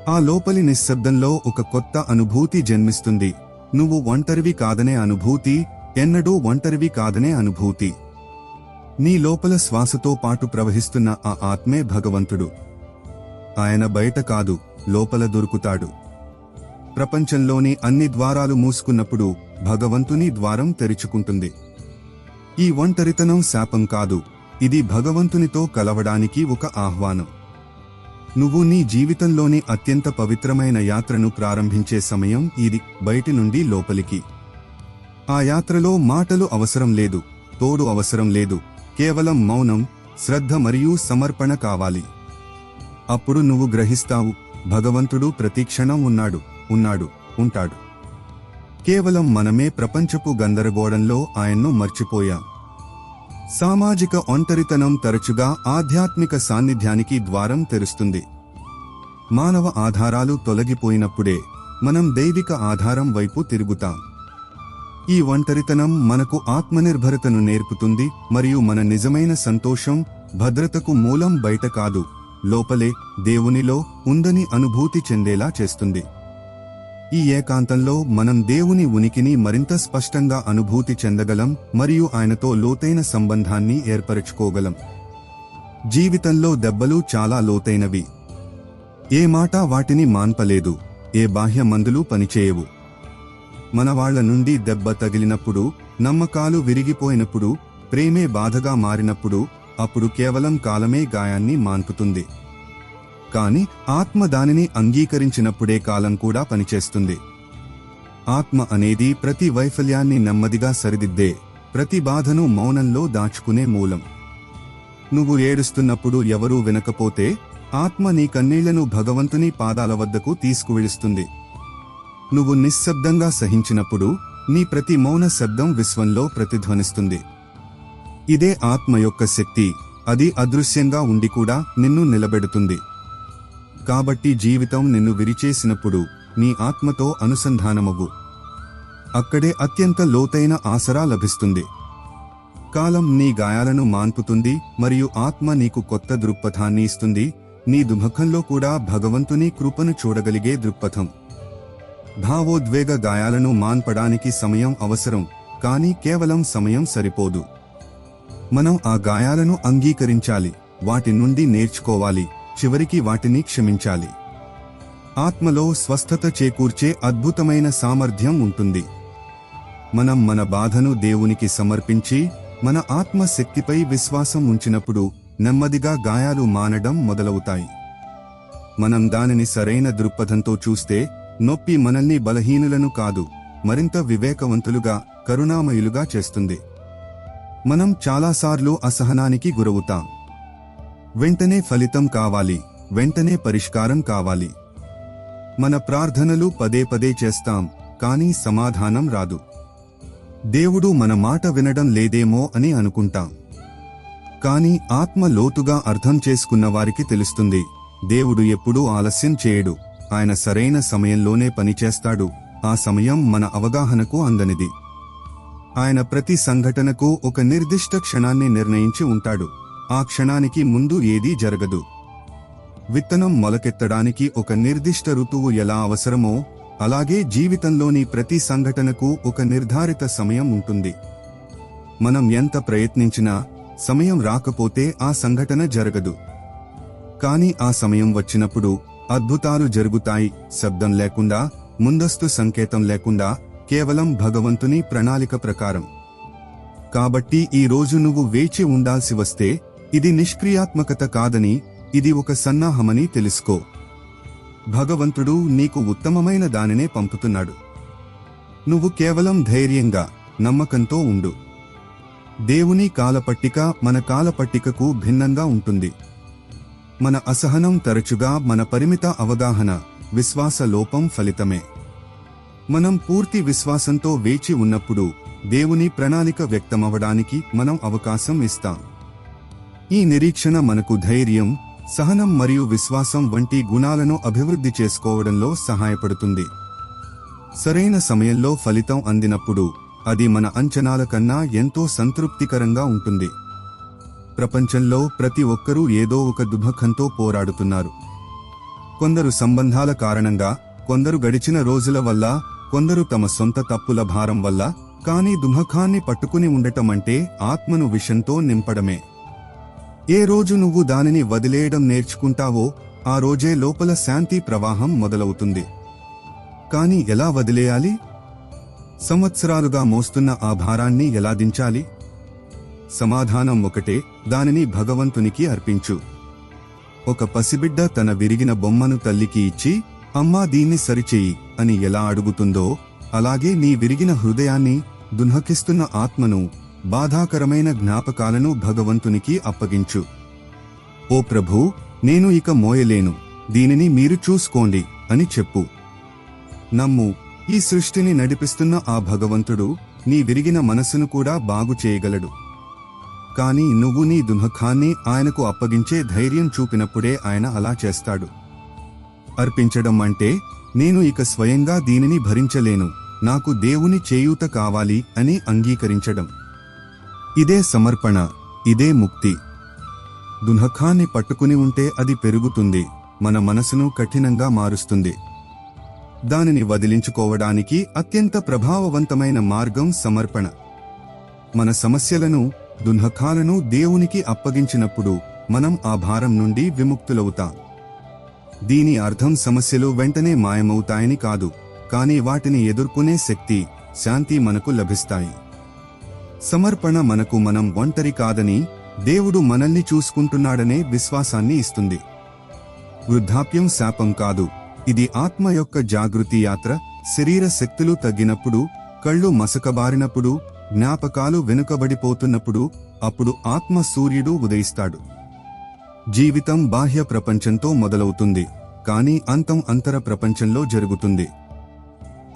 ఆ లోపలి నిశ్శబ్దంలో ఒక కొత్త అనుభూతి జన్మిస్తుంది. నువ్వు ఒంటరివి కాదనే అనుభూతి, ఎన్నడూ ఒంటరివి కాదనే అనుభూతి. నీ లోపల శ్వాసతో పాటు ప్రవహిస్తున్న ఆ ఆత్మే భగవంతుడు. ఆయన బయట కాదు, లోపల దొరుకుతాడు. ప్రపంచంలోని అన్ని ద్వారాలు మూసుకున్నప్పుడు భగవంతుని ద్వారం తెరుచుకుంటుంది. ఈ ఒంటరితనం శాపం కాదు, ఇది భగవంతునితో కలవడానికి ఒక ఆహ్వానం. నువ్వు నీ జీవితంలోని అత్యంత పవిత్రమైన యాత్రను ప్రారంభించే సమయం ఇది, బయటి నుండి లోపలికి. ఆ యాత్రలో మాటలు అవసరం లేదు, తోడు అవసరం లేదు, కేవలం మౌనం, శ్రద్ధ మరియు సమర్పణ కావాలి. అప్పుడు నువ్వు గ్రహిస్తావు, భగవంతుడు ప్రతిక్షణం ఉన్నాడు, ఉంటాడు. కేవలం మనమే ప్రపంచపు గందరగోళంలో ఆయన్ను మర్చిపోయాం. సామాజిక ఒంటరితనం తరచుగా ఆధ్యాత్మిక సాన్నిధ్యానికి ద్వారం తెరుస్తుంది. మానవ ఆధారాలు తొలగిపోయినప్పుడే మనం దైవిక ఆధారం వైపు తిరుగుతాం. ఈ ఒంటరితనం మనకు ఆత్మనిర్భరతను నేర్పుతుంది మరియు మన నిజమైన సంతోషం, భద్రతకు మూలం బయట కాదు, లోపలే, దేవునిలో ఉందని అనుభూతి చెందేలా చేస్తుంది. ఈ ఏకాంతంలో మనం దేవుని ఉనికిని మరింత స్పష్టంగా అనుభూతి చెందగలం మరియు ఆయనతో లోతైన సంబంధాన్ని ఏర్పరచుకోగలం. జీవితంలో దెబ్బలు చాలా లోతైనవి. ఏ మాట వాటిని మాన్పలేదు, ఏ బాహ్య మందులు పనిచేయవు. మనవాళ్ల నుండి దెబ్బ తగిలినప్పుడు, నమ్మకాలు విరిగిపోయినప్పుడు, ప్రేమే బాధగా మారినప్పుడు, అప్పుడు కేవలం కాలమే గాయాన్ని మాన్పుతుంది. కాని ఆత్మ దానిని అంగీకరించినప్పుడే కాలం కూడా పనిచేస్తుంది. ఆత్మ అనేది ప్రతి వైఫల్యాన్ని నెమ్మదిగా సరిదిద్దే, ప్రతి బాధను మౌనంలో దాచుకునే మూలం. నువ్వు ఏడుస్తున్నప్పుడు ఎవరూ వినకపోతే, ఆత్మ నీ కన్నీళ్లను భగవంతుని పాదాల వద్దకు తీసుకువెళుస్తుంది. నువ్వు నిశ్శబ్దంగా సహించినప్పుడు నీ ప్రతి మౌన శబ్దం విశ్వంలో ప్రతిధ్వనిస్తుంది. ఇదే ఆత్మ యొక్క శక్తి. అది అదృశ్యంగా ఉండి కూడా నిన్ను నిలబెడుతుంది. కాబట్టి జీవితం నిన్ను విరిచేసినప్పుడు నీ ఆత్మతో అనుసంధానమవ్వు. అక్కడే అత్యంత లోతైన ఆసరా లభిస్తుంది. కాలం నీ గాయాలను మాన్పుతుంది మరియు ఆత్మ నీకు కొత్త దృక్పథాన్ని ఇస్తుంది. నీ దుఃఖంలో కూడా భగవంతుని కృపను చూడగలిగే దృక్పథం. భావోద్వేగ గాయాలను మాన్పడానికి సమయం అవసరం, కానీ కేవలం సమయం సరిపోదు. మనం ఆ గాయాలను అంగీకరించాలి, వాటి నుండి నేర్చుకోవాలి, చివరికి వాటిని క్షమించాలి. ఆత్మలో స్వస్థత చేకూర్చే అద్భుతమైన సామర్థ్యం ఉంటుంది. మనం మన బాధను దేవునికి సమర్పించి మన ఆత్మ శక్తిపై విశ్వాసం ఉంచినప్పుడు నెమ్మదిగా గాయాలు మానడం మొదలవుతాయి. మనం దానిని సరైన దృక్పథంతో చూస్తే నొప్పి మనల్ని బలహీనులను కాదు, మరింత వివేకవంతులుగా, కరుణామయులుగా చేస్తుంది. మనం చాలాసార్లు అసహనానికి గురవుతాం. వెంటనే ఫలితం కావాలి, వెంటనే పరిష్కారం కావాలి. మన ప్రార్థనలు పదే పదే చేస్తాం, కానీ సమాధానం రాదు. దేవుడు మన మాట వినడం లేదేమో అని అనుకుంటాం. కానీ ఆత్మ లోతుగా అర్థం చేసుకున్న వారికి తెలుస్తుంది, దేవుడు ఎప్పుడూ ఆలస్యం చేయడు. ఆయన సరైన సమయంలోనే పనిచేస్తాడు. ఆ సమయం మన అవగాహనకు అందనిది. ఆయన ప్రతి సంఘటనకు ఒక నిర్దిష్ట క్షణాన్ని నిర్ణయించి ఉంటాడు. ఆ క్షణానికి ముందు ఏదీ జరగదు. విత్తనం మొలకెత్తడానికి ఒక నిర్దిష్ట ఋతువు ఎలా అవసరమో, అలాగే జీవితంలోని ప్రతి సంఘటనకు ఒక నిర్ధారిత సమయం ఉంటుంది. మనం ఎంత ప్రయత్నించినా సమయం రాకపోతే ఆ సంఘటన జరగదు. కానీ ఆ సమయం వచ్చినప్పుడు అద్భుతాలు జరుగుతాయి. శబ్దం లేకుండా, ముందస్తు సంకేతం లేకుండా, కేవలం భగవంతుని ప్రణాళిక ప్రకారం. కాబట్టి ఈ రోజు నువ్వు వేచి ఉండాల్సి వస్తే ఇది నిష్క్రియాత్మకత కాదని, ఇది ఒక సన్నాహమని తెలుసుకో. భగవంతుడు నీకు ఉత్తమమైన దానినే పంపుతున్నాడు. నువ్వు కేవలం ధైర్యంగా, నమ్మకంతో ఉండు. దేవుని కాలపట్టిక మన కాలపట్టికకు భిన్నంగా ఉంటుంది. మన అసహనం తరచుగా మన పరిమిత అవగాహన, విశ్వాస లోపం ఫలితమే. మనం పూర్తి విశ్వాసంతో వేచి ఉన్నప్పుడు దేవుని ప్రణాళిక వ్యక్తమవడానికి మనం అవకాశం ఇస్తాం. ఈ నిరీక్షణ మనకు ధైర్యం, సహనం మరియు విశ్వాసం వంటి గుణాలను అభివృద్ధి చేసుకోవడంలో సహాయపడుతుంది. సరైన సమయంలో ఫలితం అందినప్పుడు అది మన అంచనాల కన్నా ఎంతో సంతృప్తికరంగా ఉంటుంది. ప్రపంచంలో ప్రతి ఒక్కరూ ఏదో ఒక దుఃఖంతో పోరాడుతున్నారు. కొందరు సంబంధాల కారణంగా, కొందరు గడిచిన రోజుల వల్ల, కొందరు తమ సొంత తప్పుల భారం వల్ల. కానీ దుఃఖాన్ని పట్టుకుని ఉండటం అంటే ఆత్మను విషంతో నింపడమే. ఏ రోజు నువ్వు దానిని వదిలేయడం నేర్చుకుంటావో ఆ రోజే లోపల శాంతి ప్రవాహం మొదలవుతుంది. కానీ ఎలా వదిలేయాలి? సంవత్సరాలుగా మోస్తున్న ఆ భారాన్ని ఎలా దించాలి? సమాధానం ఒకటే, దానిని భగవంతునికి అర్పించు. ఒక పసిబిడ్డ తన విరిగిన బొమ్మను తల్లికి ఇచ్చి, అమ్మా దీన్ని సరిచేయి అని ఎలా అడుగుతుందో, అలాగే నీ విరిగిన హృదయాన్ని, దుఃఖిస్తున్న ఆత్మను, బాధాకరమైన జ్ఞాపకాలను భగవంతునికి అప్పగించు. ఓ ప్రభూ, నేను ఇక మోయలేను, దీనిని మీరు చూసుకోండి అని చెప్పు. నమ్ము, ఈ సృష్టిని నడిపిస్తున్న ఆ భగవంతుడు నీ విరిగిన మనసును కూడా బాగు చేయగలడు. కానీ నువ్వు నీ దుఃఖాన్ని ఆయనకు అప్పగించే ధైర్యం చూపినప్పుడే ఆయన అలా చేస్తాడు. అర్పించడం అంటే, నేను ఇక స్వయంగా దీనిని భరించలేను, నాకు దేవుని చేయూత కావాలి అని అంగీకరించడం. ఇదే సమర్పణ, ఇదే ముక్తి. దుఃఖాన్ని పట్టుకుని ఉంటే అది పెరుగుతుంది, మన మనసును కఠినంగా మారుస్తుంది. దానిని వదిలించుకోవడానికి అత్యంత ప్రభావవంతమైన మార్గం సమర్పణ. మన సమస్యలను, దుఃఖాలను దేవునికి అప్పగించినప్పుడు మనం ఆ భారం నుండి విముక్తులవుతాం. దీని అర్థం సమస్యలు వెంటనే మాయమవుతాయని కాదు, కానీ వాటిని ఎదుర్కొనే శక్తి, శాంతి మనకు లభిస్తాయి. సమర్పణ మనకు మనం ఒంటరి కాదని, దేవుడు మనల్ని చూసుకుంటున్నాడనే విశ్వాసాన్ని ఇస్తుంది. వృద్ధాప్యం శాపం కాదు, ఇది ఆత్మ యొక్క జాగృతి యాత్ర. శరీర శక్తులు తగ్గినప్పుడు, కళ్ళు మసకబారినప్పుడు, జ్ఞాపకాలు వెనుకబడిపోతున్నప్పుడు, అప్పుడు ఆత్మ సూర్యుడు ఉదయిస్తాడు. జీవితం బాహ్య ప్రపంచంతో మొదలవుతుంది, కానీ అంతం అంతర ప్రపంచంలో జరుగుతుంది.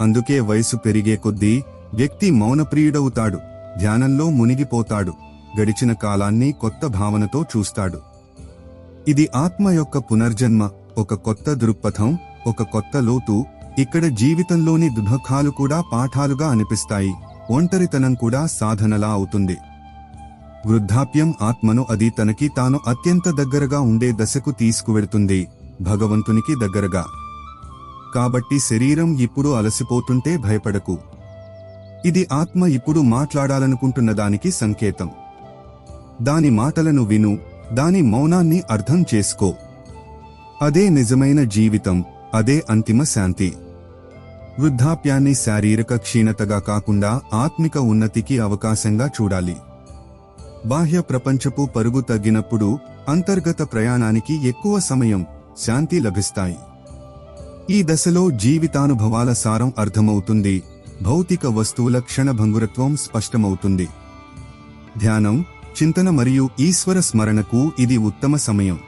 అందుకే వయసు పెరిగే కొద్దీ వ్యక్తి మౌనప్రియుడవుతాడు, ధ్యానంలో మునిగిపోతాడు, గడిచిన కాలాన్ని కొత్త భావనతో చూస్తాడు. ఇది ఆత్మ యొక్క పునర్జన్మ, ఒక కొత్త దృక్పథం, ఒక కొత్త లోతు. ఇక్కడ జీవితంలోని దుఃఖాలు కూడా పాఠాలుగా అనిపిస్తాయి, ఒంటరితనం కూడా సాధనలా అవుతుంది. వృద్ధాప్యం ఆత్మను అది తనకి తాను అత్యంత దగ్గరగా ఉండే దశకు తీసుకువెడుతుంది, భగవంతునికి దగ్గరగా. కాబట్టి శరీరం ఇప్పుడు అలసిపోతుంటే భయపడకు. ఇది ఆత్మ ఇప్పుడు మాట్లాడాలనుకుంటున్న దానికి సంకేతం. దాని మాటలను విను, దాని మౌనాన్ని అర్థం చేసుకో. అదే నిజమైన జీవితం, అదే అంతిమ శాంతి. వృద్ధాప్యాన్ని శారీరక క్షీణతగా కాకుండా ఆత్మిక ఉన్నతికి అవకాశంగా చూడాలి. బాహ్య ప్రపంచపు పరుగు తగ్గినప్పుడు అంతర్గత ప్రయాణానికి ఎక్కువ సమయం, శాంతి లభిస్తాయి. ఈ దశలో జీవితానుభవాల సారం అర్థమవుతుంది, భౌతిక వస్తువుల క్షణభంగురత్వం స్పష్టమవుతుంది. ధ్యానం, చింతన మరియు ఈశ్వర స్మరణకు ఇది ఉత్తమ సమయం.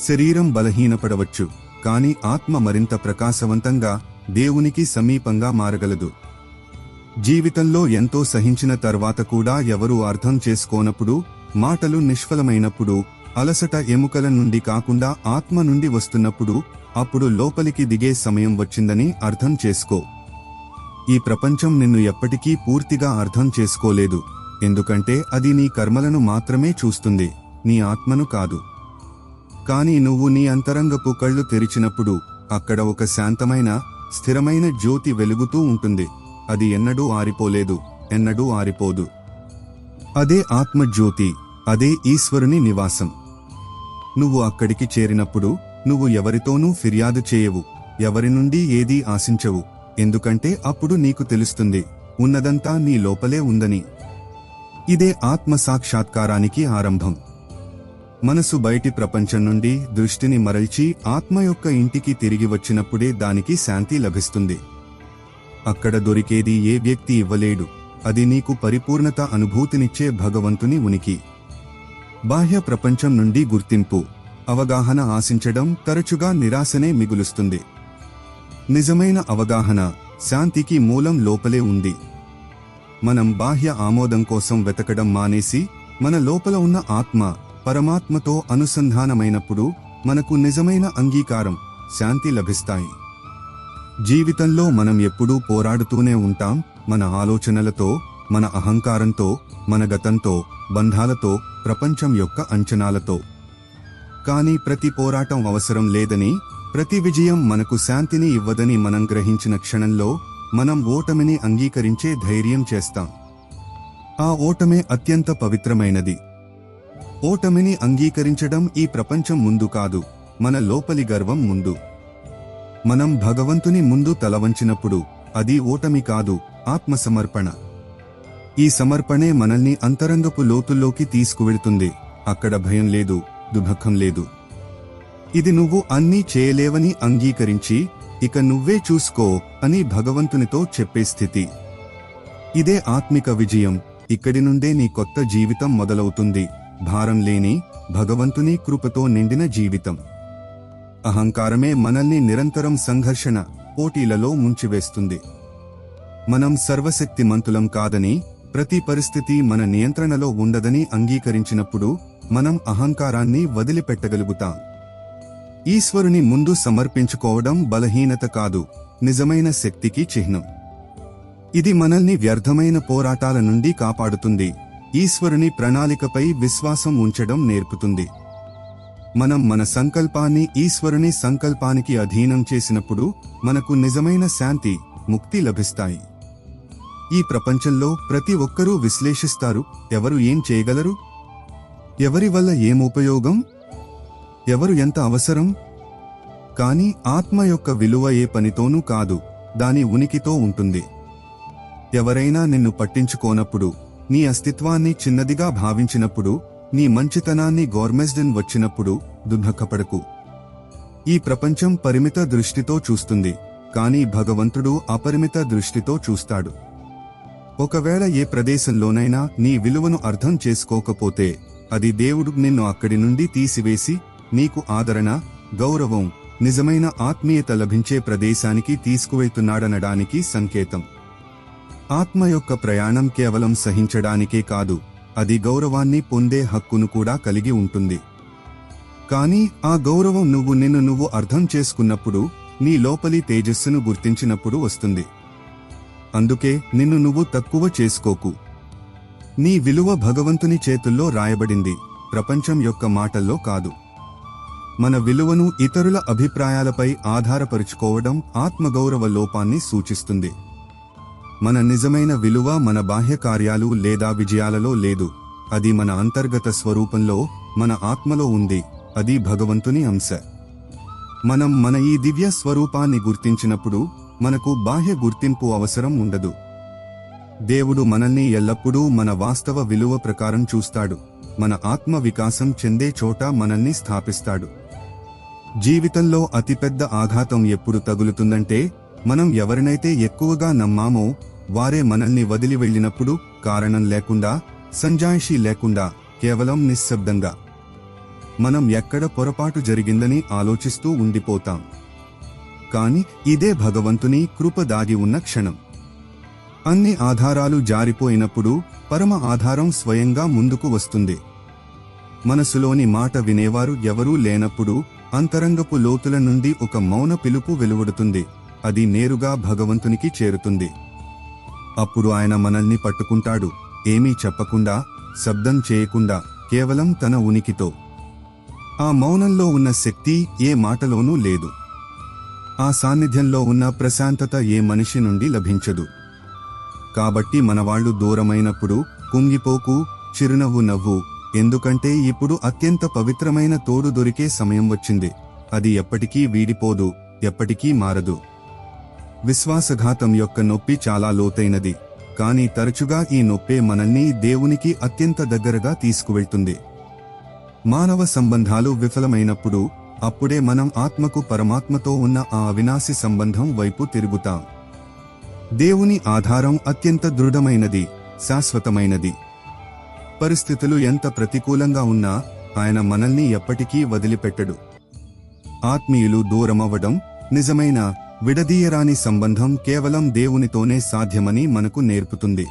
శరీరం బలహీనపడవచ్చు, కాని ఆత్మ మరింత ప్రకాశవంతంగా, దేవునికి సమీపంగా మారగలదు. జీవితంలో ఎంతో సహించిన తర్వాత కూడా ఎవరూ అర్థం చేసుకోనప్పుడు, మాటలు నిష్ఫలమైనప్పుడు, అలసట ఎముకల నుండి కాకుండా ఆత్మ నుండి వస్తున్నప్పుడు, అప్పుడు లోపలికి దిగే సమయం వచ్చిందని అర్థం చేసుకో. ఈ ప్రపంచం నిన్ను ఎప్పటికీ పూర్తిగా అర్థం చేసుకోలేదు, ఎందుకంటే అది నీ కర్మలను మాత్రమే చూస్తుంది, నీ ఆత్మను కాదు. కాని నువ్వు నీ అంతరంగపు కళ్ళు తెరిచినప్పుడు అక్కడ ఒక శాంతమైన, స్థిరమైన జ్యోతి వెలుగుతూ ఉంటుంది. అది ఎన్నడూ ఆరిపోలేదు, ఎన్నడూ ఆరిపోదు. అదే ఆత్మజ్యోతి, అదే ఈశ్వరుని నివాసం. నువ్వు అక్కడికి చేరినప్పుడు నువ్వు ఎవరితోనూ ఫిర్యాదు చేయవు, ఎవరి నుండి ఏదీ ఆశించవు, ఎందుకంటే అప్పుడు నీకు తెలుస్తుంది, ఉన్నదంతా నీ లోపలే ఉందని. ఇదే ఆత్మ సాక్షాత్కారానికి ఆరంభం. మనసు బయటి ప్రపంచం నుండి దృష్టిని మరల్చి ఆత్మ యొక్క ఇంటికి తిరిగి వచ్చినప్పుడే దానికి శాంతి లభిస్తుంది. అక్కడ దొరికేది ఏ వ్యక్తి ఇవ్వలేడు, అది నీకు పరిపూర్ణత అనుభూతినిచ్చే భగవంతుని ఉనికి. బాహ్య ప్రపంచం నుండి గుర్తింపు, అవగాహన ఆశించడం తరచుగా నిరాశనే మిగులుస్తుంది. నిజమైన అవగాహన, శాంతికి మూలం లోపలే ఉంది. మనం బాహ్య ఆమోదం కోసం వెతకడం మానేసి, మన లోపల ఉన్న ఆత్మ, పరమాత్మతో అనుసంధానమైనప్పుడు మనకు నిజమైన అంగీకారం, శాంతి లభిస్తాయి. జీవితంలో మనం ఎప్పుడూ పోరాడుతూనే ఉంటాం, మన ఆలోచనలతో, మన అహంకారంతో, మన గతంతో, బంధాలతో, ప్రపంచం యొక్క అంచనాలతో. కానీ ప్రతి పోరాటం అవసరం లేదని, ప్రతి విజయం మనకు శాంతిని ఇవ్వదని మనం గ్రహించిన క్షణంలో మనం ఓటమిని అంగీకరించే ధైర్యం చేస్తాం. ఆ ఓటమే అత్యంత పవిత్రమైనది. ఓటమిని అంగీకరించడం ఈ ప్రపంచం ముందు కాదు, మన లోపలి గర్వం ముందు. మనం భగవంతుని ముందు తలవంచినప్పుడు అది ఓటమి కాదు, ఆత్మసమర్పణ. ఈ సమర్పణే మనల్ని అంతరంగపు లోతుల్లోకి తీసుకువెళ్తుంది. అక్కడ భయం లేదు, దుఃఖం లేదు. ఇది నువ్వు అన్నీ చేయలేవని అంగీకరించి, ఇక నువ్వే చూసుకో అని భగవంతునితో చెప్పే స్థితి. ఇదే ఆత్మిక విజయం. ఇక్కడి నుండే నీ కొత్త జీవితం మొదలవుతుంది, భారం లేని, భగవంతుని కృపతో నిండిన జీవితం. అహంకారమే మనల్ని నిరంతరం సంఘర్షణ, పోటీలలో ముంచివేస్తుంది. మనం సర్వశక్తిమంతులం కాదని, ప్రతి పరిస్థితి మన నియంత్రణలో ఉండదని అంగీకరించినప్పుడు మనం అహంకారాన్ని వదిలిపెట్టగలుగుతాం. ఈశ్వరుని ముందు సమర్పించుకోవడం బలహీనత కాదు, నిజమైన శక్తికి చిహ్నం. ఇది మనల్ని వ్యర్థమైన పోరాటాల నుండి కాపాడుతుంది, ఈశ్వరుని ప్రణాళికపై విశ్వాసం ఉంచడం నేర్పుతుంది. మనం మన సంకల్పాన్ని ఈశ్వరుని సంకల్పానికి అధీనం చేసినప్పుడు మనకు నిజమైన శాంతి, ముక్తి లభిస్తాయి. ఈ ప్రపంచంలో ప్రతి ఒక్కరూ విశ్లేషిస్తారు, ఎవరు ఏం చేయగలరు, ఎవరి వల్ల ఏం ఉపయోగం, ఎవరు ఎంత అవసరం. కానీ ఆత్మ యొక్క విలువ ఏ పనితోనూ కాదు, దాని ఉనికితో ఉంటుంది. ఎవరైనా నిన్ను పట్టించుకోనప్పుడు, నీ అస్తిత్వాన్ని చిన్నదిగా భావించినప్పుడు, నీ మంచితనాన్ని గౌర్మెస్డెన్ వచ్చినప్పుడు దుఃఖపడకు. ఈ ప్రపంచం పరిమిత దృష్టితో చూస్తుంది, కానీ భగవంతుడు అపరిమిత దృష్టితో చూస్తాడు. ఒకవేళ ఏ ప్రదేశంలోనైనా నీ విలువను అర్థం చేసుకోకపోతే, అది దేవుడు నిన్ను అక్కడి నుండి తీసివేసి నీకు ఆదరణ, గౌరవం, నిజమైన ఆత్మీయత లభించే ప్రదేశానికి తీసుకువెళ్తున్నాడనడానికి సంకేతం. ఆత్మ యొక్క ప్రయాణం కేవలం సహించడానికే కాదు, అది గౌరవాన్ని పొందే హక్కును కూడా కలిగి ఉంటుంది. కానీ ఆ గౌరవం నిన్ను నువ్వు అర్థం చేసుకున్నప్పుడు, నీ లోపలి తేజస్సును గుర్తించినప్పుడు వస్తుంది. అందుకే నిన్ను నువ్వు తక్కువ చేసుకోకు. నీ విలువ భగవంతుని చేతుల్లో రాయబడింది, ప్రపంచం యొక్క మాటల్లో కాదు. మన విలువను ఇతరుల అభిప్రాయాలపై ఆధారపరుచుకోవడం ఆత్మగౌరవ లోపాన్ని సూచిస్తుంది. మన నిజమైన విలువ మన బాహ్య కార్యాలు లేదా విజయాలలో లేదు, అది మన అంతర్గత స్వరూపంలో, మన ఆత్మలో ఉంది. అది భగవంతుని అంశ. మనం మన ఈ దివ్య స్వరూపాన్ని గుర్తించినప్పుడు మనకు బాహ్య గుర్తింపు అవసరం ఉండదు. దేవుడు మనల్ని ఎల్లప్పుడూ మన వాస్తవ విలువ ప్రకారం చూస్తాడు. మన ఆత్మ వికాసం చెందే చోట మనల్ని స్థాపిస్తాడు. జీవితంలో అతిపెద్ద ఆఘాతం ఎప్పుడు తగులుతుందంటే, మనం ఎవరినైతే ఎక్కువగా నమ్మామో వారే మనల్ని వదిలి వెళ్ళినప్పుడు, కారణం లేకుండా, సంజాయిషీ లేకుండా, కేవలం నిశ్శబ్దంగా. మనం ఎక్కడ పొరపాటు జరిగిందని ఆలోచిస్తూ ఉండిపోతాం. కాని ఇదే భగవంతుని కృప దాగి ఉన్న క్షణం. అన్ని ఆధారాలు జారిపోయినప్పుడు పరమ ఆధారం స్వయంగా ముందుకు వస్తుంది. మనసులోని మాట వినేవారు ఎవరూ లేనప్పుడు అంతరంగపు లోతుల నుండి ఒక మౌన పిలుపు వెలువడుతుంది. అది నేరుగా భగవంతునికి చేరుతుంది. అప్పుడు ఆయన మనల్ని పట్టుకుంటాడు, ఏమీ చెప్పకుండా, శబ్దం చేయకుండా, కేవలం తన ఉనికితో. ఆ మౌనంలో ఉన్న శక్తి ఏ మాటలోనూ లేదు. ఆ సాన్నిధ్యంలో ఉన్న ప్రశాంతత ఏ మనిషి నుండి లభించదు. కాబట్టి మనవాళ్లు దూరమైనప్పుడు కుంగిపోకు, చిరునవ్వు నవ్వు, ఎందుకంటే ఇప్పుడు అత్యంత పవిత్రమైన తోడు దొరికే సమయం వచ్చింది. అది ఎప్పటికీ వీడిపోదు, ఎప్పటికీ మారదు. విశ్వాసఘాతం యొక్క నొప్పి చాలా లోతైనది, కానీ తరచుగా ఈ నొప్పే మనల్ని దేవునికి అత్యంత దగ్గరగా తీసుకువెళ్తుంది. మానవ సంబంధాలు విఫలమైనప్పుడు అప్పుడే మనం ఆత్మకు పరమాత్మతో ఉన్న ఆ అవినాశి సంబంధం వైపు తిరుగుతాం. దేవుని ఆధారం అత్యంత దృఢమైనది, శాశ్వతమైనది. పరిస్థితులు ఎంత ప్రతికూలంగా ఉన్నా ఆయన మనల్ని ఎప్పటికీ వదిలిపెట్టడు. ఆత్మీయులు దూరమవ్వడం, నిజమైన విడదీయరాని సంబంధం కేవలం దేవునితోనే సాధ్యమని మనకు నేర్పుతుంది.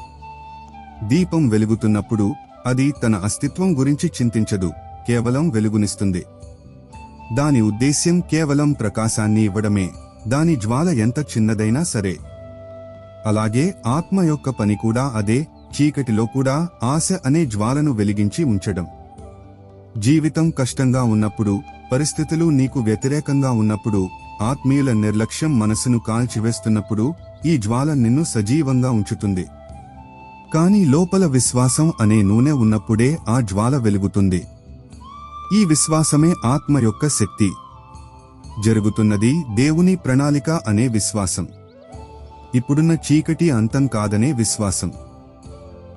దీపం వెలుగుతున్నప్పుడు అది తన అస్తిత్వం గురించి చింతించదు, కేవలం వెలుగునిస్తుంది. దాని ఉద్దేశ్యం కేవలం ప్రకాశాన్ని ఇవ్వడమే, దాని జ్వాల ఎంత చిన్నదైనా సరే. అలాగే ఆత్మ యొక్క పని కూడా అదే, చీకటిలో కూడా ఆశ అనే జ్వాలను వెలిగించి ఉంచడం. జీవితం కష్టంగా ఉన్నప్పుడు, పరిస్థితులు నీకు వ్యతిరేకంగా ఉన్నప్పుడు, ఆత్మీయుల నిర్లక్ష్యం మనసును కాల్చివేస్తున్నప్పుడు ఈ జ్వాల నిన్ను సజీవంగా ఉంచుతుంది. కానీ లోపల విశ్వాసం అనే నూనె ఉన్నప్పుడే ఆ జ్వాల వెలుగుతుంది. ఈ విశ్వాసమే ఆత్మ యొక్క శక్తి. జరుగుతున్నది దేవుని ప్రణాళిక అనే విశ్వాసం. ఇప్పుడున్న చీకటి అంతం కాదనే విశ్వాసం.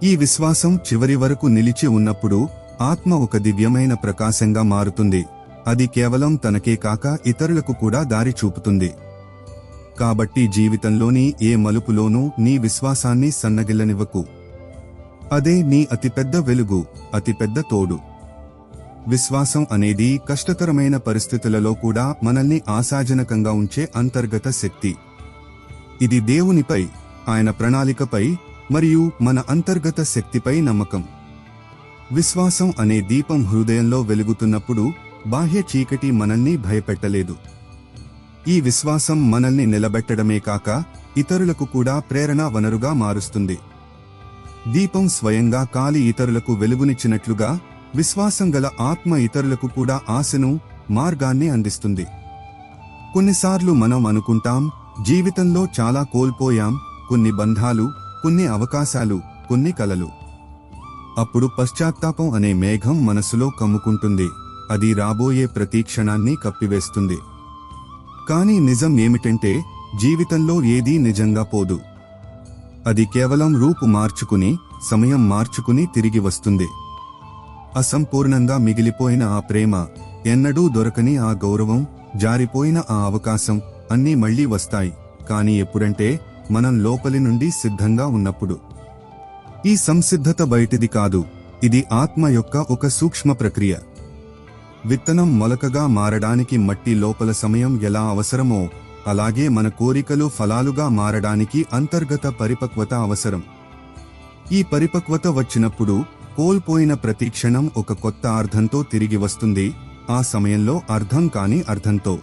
ఈ విశ్వాసం చివరి వరకు నిలిచి ఉన్నప్పుడు ఆత్మ ఒక దివ్యమైన ప్రకాశంగా మారుతుంది. అది కేవలం తనకే కాక ఇతరులకు కూడా దారి చూపుతుంది. కాబట్టి జీవితంలోని ఏ మలుపులోనూ నీ విశ్వాసాన్ని సన్నగిల్లనివ్వకు. అదే నీ అతిపెద్ద వెలుగు, అతిపెద్ద తోడు. విశ్వాసం అనేది కష్టతరమైన పరిస్థితులలో కూడా మనల్ని ఆశాజనకంగా ఉంచే అంతర్గత శక్తి. ఇది దేవునిపై, ఆయన ప్రణాళికపై మరియు మన అంతర్గత శక్తిపై నమ్మకం. విశ్వాసం అనే దీపం హృదయంలో వెలుగుతున్నప్పుడు బాహ్య చీకటి మనల్ని భయపెట్టలేదు. ఈ విశ్వాసం మనల్ని నిలబెట్టడమే కాక ఇతరులకు కూడా ప్రేరణ వనరుగా మారుస్తుంది. దీపం స్వయంగా కాలి ఇతరులకు వెలుగునిచ్చినట్లుగా విశ్వాసం గల ఆత్మ ఇతరులకు కూడా ఆశను, మార్గాన్ని అందిస్తుంది. కొన్నిసార్లు మనం అనుకుంటాం, జీవితంలో చాలా కోల్పోయాం, కొన్ని బంధాలు, కొన్ని అవకాశాలు, కొన్ని కలలు. అప్పుడు పశ్చాత్తాపం అనే మేఘం మనసులో కమ్ముకుంటుంది. అది రాబోయే ప్రతి క్షణాన్ని కప్పివేస్తుంది. కానీ నిజం ఏమిటంటే, జీవితంలో ఏదీ నిజంగా పోదు. అది కేవలం రూపు మార్చుకుని, సమయం మార్చుకుని తిరిగి వస్తుంది. అసంపూర్ణంగా మిగిలిపోయిన ఆ ప్రేమ, ఎన్నడూ దొరకని ఆ గౌరవం, జారిపోయిన ఆ అవకాశం అన్నీ మళ్లీ వస్తాయి. కానీ ఎప్పుడంటే, మనం లోపలి నుండి సిద్ధంగా ఉన్నప్పుడు. ఈ సంసిద్ధత బయటిది కాదు, ఇది ఆత్మ యొక్క ఒక సూక్ష్మ ప్రక్రియ. విత్తనం మొలకగా మారడానికి మట్టి లోపల సమయం ఎలా అవసరమో అలాగే మన కోరికలు ఫలాలుగా మారడానికి అంతర్గత పరిపక్వత అవసరం. ఈ పరిపక్వత వచ్చినప్పుడు కోల్పోయిన ప్రతి క్షణం ఒక కొత్త అర్థంతో తిరిగి వస్తుంది, ఆ సమయంలో అర్థం కాని అర్థంతో.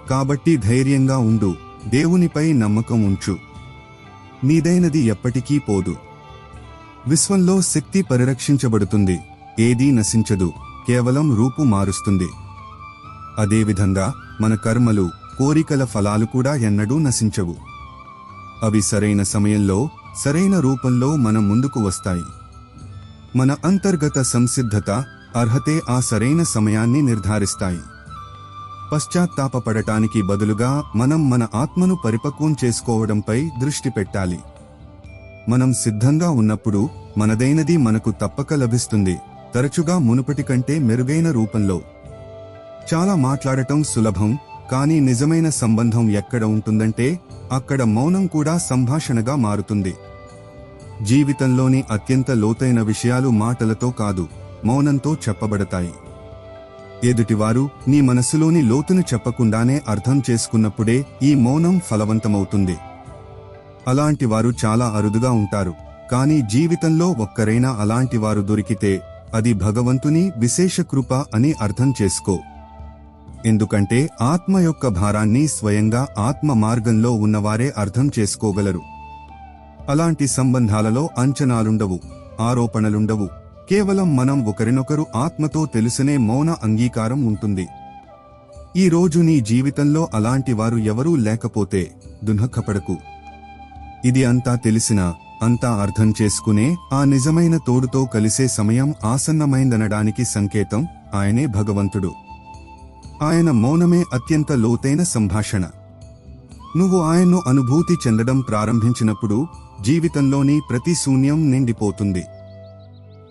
కాబట్టి ధైర్యంగా ఉండు, దేవునిపై నమ్మకం ఉంచు. నీదైనది ఎప్పటికీ పోదు. విశ్వంలో శక్తి పరిరక్షించబడుతుంది, ఏదీ నశించదు, కేవలం రూపు మారుస్తుంది. అదేవిధంగా మన కర్మలు, కోరికల ఫలాలు కూడా ఎన్నడూ నశించవు. అవి సరైన సమయంలో, సరైన రూపంలో మన ముందుకు వస్తాయి. మన అంతర్గత సంసిద్ధత, అర్హతే ఆ సరైన సమయాన్ని నిర్ధారిస్తాయి. పశ్చాత్తాపపడటానికి బదులుగా మనం మన ఆత్మను పరిపక్వం చేసుకోవడంపై దృష్టి పెట్టాలి. మనం సిద్ధంగా ఉన్నప్పుడు మనదైనది మనకు తప్పక లభిస్తుంది, తరచుగా మునుపటి కంటే మెరుగైన రూపంలో. చాలా మాట్లాడటం సులభం, కానీ నిజమైన సంబంధం ఎక్కడ ఉంటుందంటే అక్కడ మౌనం కూడా సంభాషణగా మారుతుంది. జీవితంలోని అత్యంత లోతైన విషయాలు మాటలతో కాదు, మౌనంతో చెప్పబడతాయి. ఎదుటివారు నీ మనసులోని లోతును చెప్పకుండానే అర్థం చేసుకున్నప్పుడే ఈ మౌనం ఫలవంతమవుతుంది. అలాంటివారు చాలా అరుదుగా ఉంటారు, కానీ జీవితంలో ఒక్కరైనా అలాంటివారు దొరికితే అది భగవంతుని విశేష కృప అని అర్థం చేసుకో. ఎందుకంటే ఆత్మ యొక్క భారాన్ని స్వయంగా ఆత్మ మార్గంలో ఉన్నవారే అర్థం చేసుకోగలరు. అలాంటి సంబంధాలలో అంచనాలుండవు, ఆరోపణలుండవు, కేవలం మనం ఒకరినొకరు ఆత్మతో తెలుసునే మౌన అంగీకారం ఉంటుంది. ఈ రోజు నీ జీవితంలో అలాంటి వారు ఎవరూ లేకపోతే దుఃఖపడకు. ఇది అంతా తెలిసినా, అంతా అర్థం చేసుకునే ఆ నిజమైన తోడుతో కలిసే సమయం ఆసన్నమైందనడానికి సంకేతం ఆయనే భగవంతుడు. ఆయన మౌనమే అత్యంత లోతైన సంభాషణ. నువ్వు ఆయన్ను అనుభూతి చెందడం ప్రారంభించినప్పుడు జీవితంలోని ప్రతి శూన్యం నిండిపోతుంది.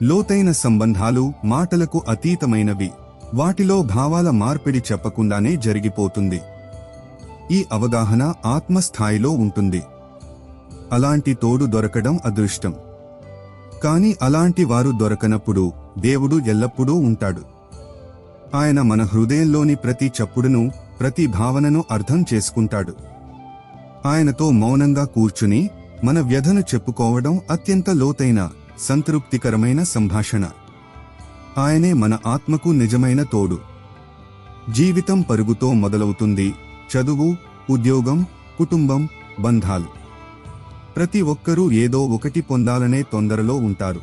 లోతైన సంబంధాలు మాటలకు అతీతమైనవి, వాటిలో భావాల మార్పిడి చెప్పకుండానే జరిగిపోతుంది. ఈ అవగాహన ఆత్మస్థాయిలో ఉంటుంది. అలాంటి తోడు దొరకడం అదృష్టం. కాని అలాంటి వారు దొరకనప్పుడు దేవుడు ఎల్లప్పుడూ ఉంటాడు. ఆయన మన హృదయంలోని ప్రతి చప్పుడును, ప్రతి భావనను అర్థం చేసుకుంటాడు. ఆయనతో మౌనంగా కూర్చుని మన వ్యధను చెప్పుకోవడం అత్యంత లోతైన, సంతృప్తికరమైన సంభాషణ. ఆయనే మన ఆత్మకు నిజమైన తోడు. జీవితం పరుగుతో మొదలవుతుంది. చదువు, ఉద్యోగం, కుటుంబం, బంధాలు. ప్రతి ఒక్కరూ ఏదో ఒకటి పొందాలనే తొందరలో ఉంటారు.